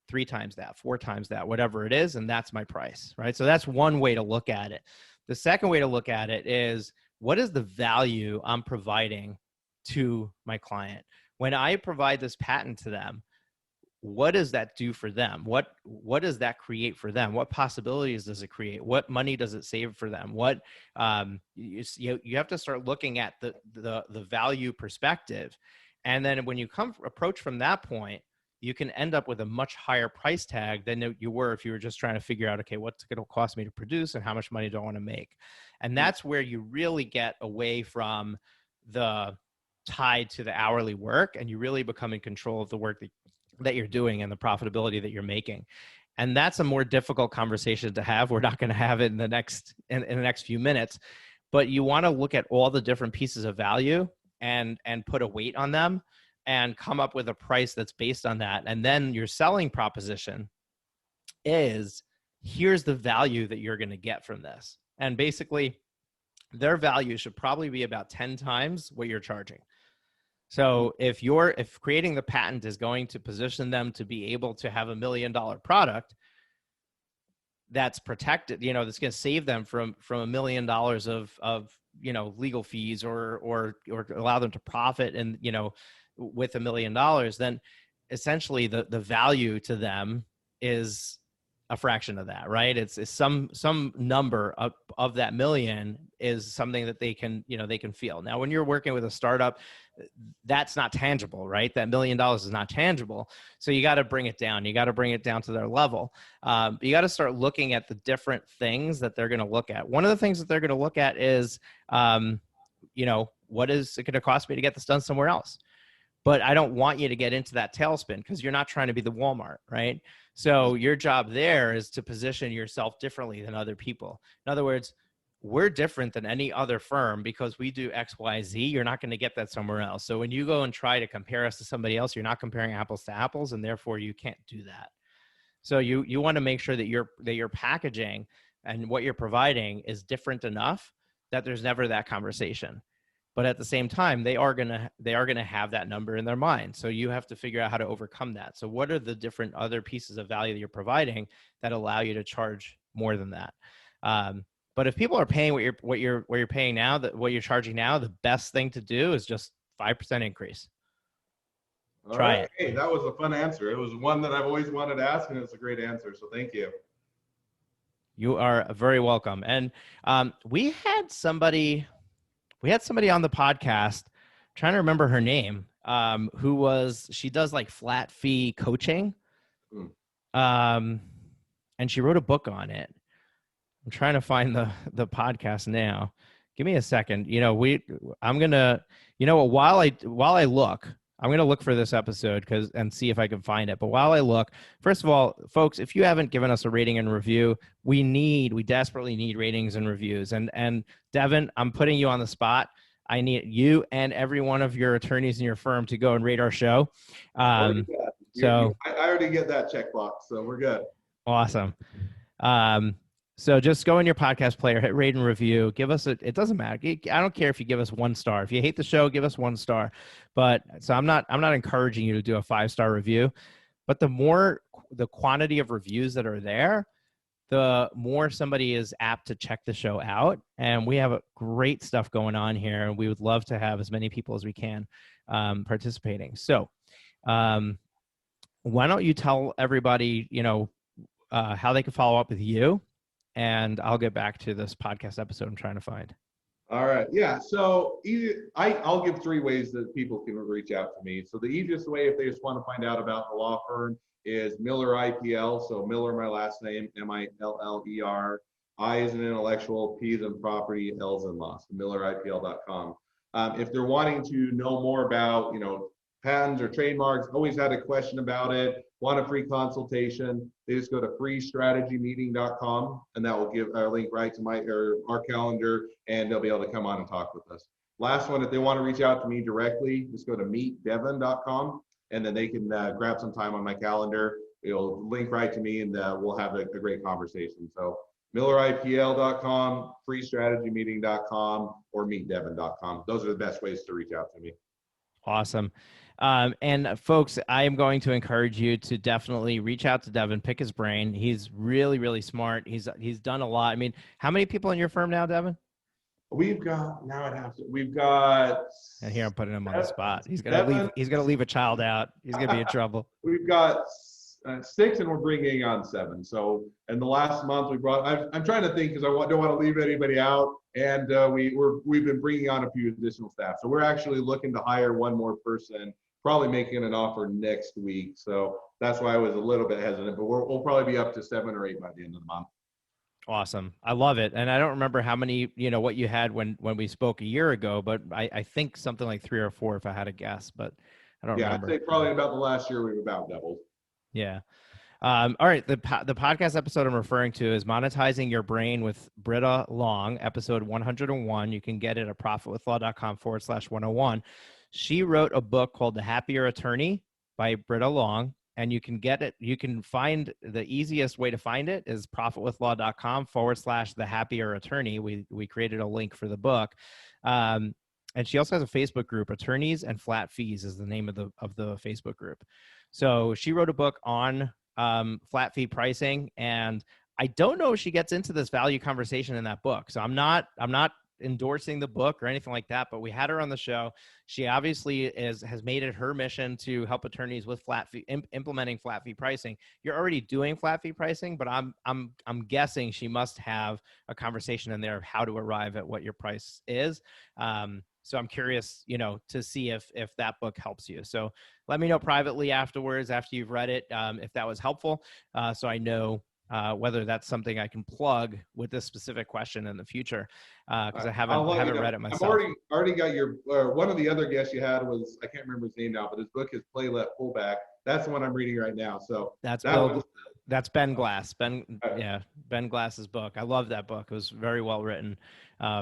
3 times that, 4 times that, whatever it is. And that's my price, right? So that's one way to look at it. The second way to look at it is, what is the value I'm providing to my client? When I provide this patent to them, what does that do for them? What does that create for them? What possibilities does it create? What money does it save for them? What you have to start looking at the value perspective. And then when you approach from that point, you can end up with a much higher price tag than you were if you were just trying to figure out, okay, what's it going to cost me to produce and how much money do I want to make? And that's where you really get away from the tied to the hourly work, and you really become in control of the work that you're doing and the profitability that you're making. And that's a more difficult conversation to have. We're not going to have it in the next few minutes, but you want to look at all the different pieces of value and put a weight on them and come up with a price that's based on that. And then your selling proposition is, here's the value that you're going to get from this. And basically their value should probably be about 10 times what you're charging. So if creating the patent is going to position them to be able to have $1 million product that's protected, that's going to save them from $1 million of legal fees or allow them to profit and, with $1 million, then essentially the value to them is a fraction of that, right? It's some number of that million is something that they can feel. Now, when you're working with a startup, that's not tangible, right? That $1 million is not tangible. So you got to bring it down. You got to bring it down to their level. You got to start looking at the different things that they're going to look at. One of the things that they're going to look at is, what is it going to cost me to get this done somewhere else? But I don't want you to get into that tailspin because you're not trying to be the Walmart, right? So your job there is to position yourself differently than other people. In other words, we're different than any other firm because we do X, Y, Z. You're not going to get that somewhere else. So when you go and try to compare us to somebody else, you're not comparing apples to apples, and therefore you can't do that. So you want to make sure that your packaging and what you're providing is different enough that there's never that conversation. But at the same time, they are gonna have that number in their mind. So you have to figure out how to overcome that. So what are the different other pieces of value that you're providing that allow you to charge more than that? But if people are paying what you're paying now, what you're charging now, the best thing to do is just 5% increase. Try it. Hey, that was a fun answer. It was one that I've always wanted to ask, and it's a great answer. So thank you. You are very welcome. And we had somebody on the podcast, I'm trying to remember her name, she does like flat fee coaching. And she wrote a book on it. I'm trying to find the podcast now. Give me a second. While I look, I'm going to look for this episode and see if I can find it. But while I look, first of all, folks, if you haven't given us a rating and review, we desperately need ratings and reviews. And Devin, I'm putting you on the spot. I need you and every one of your attorneys in your firm to go and rate our show. I already get that checkbox, so we're good. Awesome. So just go in your podcast player, hit rate and review. Give us it doesn't matter. I don't care if you give us 1 star. If you hate the show, give us 1 star. But so I'm not encouraging you to do a 5-star review, but the quantity of reviews that are there, the more somebody is apt to check the show out. And we have great stuff going on here, and we would love to have as many people as we can participating. So why don't you tell everybody, how they can follow up with you? And I'll get back to this podcast episode I'm trying to find. All right. Yeah. So I'll give 3 ways that people can reach out to me. So the easiest way, if they just want to find out about the law firm, is Miller IPL. So Miller, my last name, Miller. I is an intellectual, P is in property, L is in law. So MillerIPL.com. If they're wanting to know more about, patents or trademarks, always had a question about it, want a free consultation, they just go to freestrategymeeting.com, and that will give a link right to our calendar, and they'll be able to come on and talk with us. last one, if they want to reach out to me directly, just go to meetdevin.com, and then they can grab some time on my calendar. It'll link right to me, and we'll have a great conversation. So milleripl.com, freestrategymeeting.com, or meetdevin.com. Those are the best ways to reach out to me. Awesome. And folks, I am going to encourage you to definitely reach out to Devin, pick his brain. He's really, really smart. He's done a lot. I mean, how many people in your firm now, Devin? We've got, and here I'm putting him on the spot. He's gonna leave a child out. He's gonna be in trouble. We've got 6, and we're bringing on 7. So in the last month we brought, I'm trying to think, because don't want to leave anybody out, and we've been bringing on a few additional staff. So we're actually looking to hire one more person, probably making an offer next week. So that's why I was a little bit hesitant, but we'll probably be up to 7 or 8 by the end of the month. Awesome. I love it. And I don't remember how many, what you had when we spoke a year ago, but I think something like 3 or 4 if I had to guess, but I don't remember. I'd say probably about the last year we've about doubled. Yeah. All right. The podcast episode I'm referring to is Monetizing Your Brain with Britta Long, episode 101. You can get it at profitwithlaw.com/101. She wrote a book called The Happier Attorney by Britta Long. And you can get it. You can find the easiest way to find it is profitwithlaw.com/The Happier Attorney. We created a link for the book. And she also has a Facebook group, Attorneys and Flat Fees is the name of the Facebook group. So she wrote a book on flat fee pricing, and I don't know if she gets into this value conversation in that book. So I'm not endorsing the book or anything like that, but we had her on the show. She obviously has made it her mission to help attorneys with flat fee, implementing flat fee pricing. You're already doing flat fee pricing, but I'm guessing she must have a conversation in there of how to arrive at what your price is. So I'm curious, to see if that book helps you. So let me know privately afterwards, after you've read it, if that was helpful. So I know whether that's something I can plug with this specific question in the future, because I haven't read it myself. I've already got your one of the other guests you had was, I can't remember his name now, but his book is Play Left Fullback. That's the one I'm reading right now. So that's Ben Glass. Ben Glass's book. I love that book. It was very well written.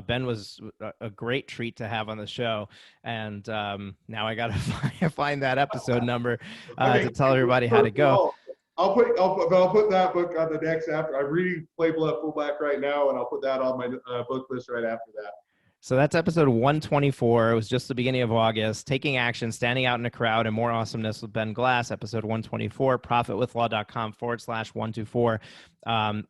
Ben was a great treat to have on the show, and now I got to find that episode number to tell everybody how to go. I'll put that book on the next after. I'm reading Play Left Fullback right now, and I'll put that on my book list right after that. So that's episode 124. It was just the beginning of August. Taking Action, Standing Out in a Crowd, and More Awesomeness with Ben Glass, episode 124, profitwithlaw.com/124.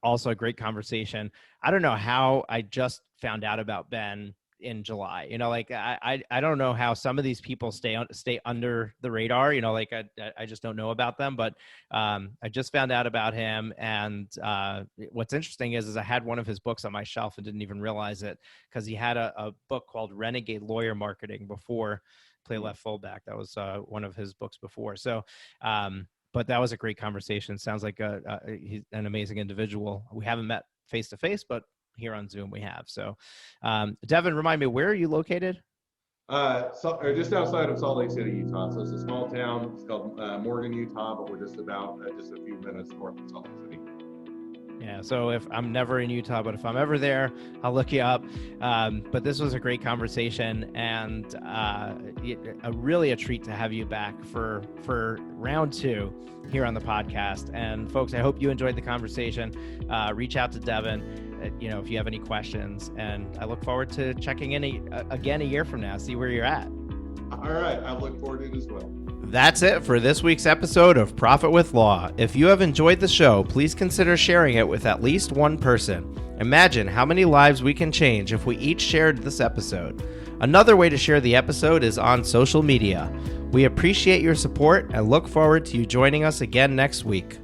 Also a great conversation. I don't know how I just found out about Ben in July. I don't know how some of these people stay under the radar. I just don't know about them, but I just found out about him. And what's interesting is I had one of his books on my shelf and didn't even realize it, because he had a book called Renegade Lawyer Marketing before Play Left Fullback. That was one of his books before. So, but that was a great conversation. Sounds like he's an amazing individual. We haven't met face to face, but here on Zoom we have. So Devin, remind me, where are you located? Just outside of Salt Lake City, Utah. So it's a small town. It's called Morgan, Utah, but we're just about just a few minutes north of Salt Lake City. Yeah, so if I'm never in Utah, but if I'm ever there, I'll look you up. But this was a great conversation, and really a treat to have you back for round 2 here on the podcast. And folks, I hope you enjoyed the conversation. Reach out to Devin, if you have any questions, and I look forward to checking in again a year from now, see where you're at. All right, I look forward to it as well. That's it for this week's episode of Profit with Law. If you have enjoyed the show, please consider sharing it with at least one person. Imagine how many lives we can change if we each shared this episode. Another way to share the episode is on social media. We appreciate your support and look forward to you joining us again next week.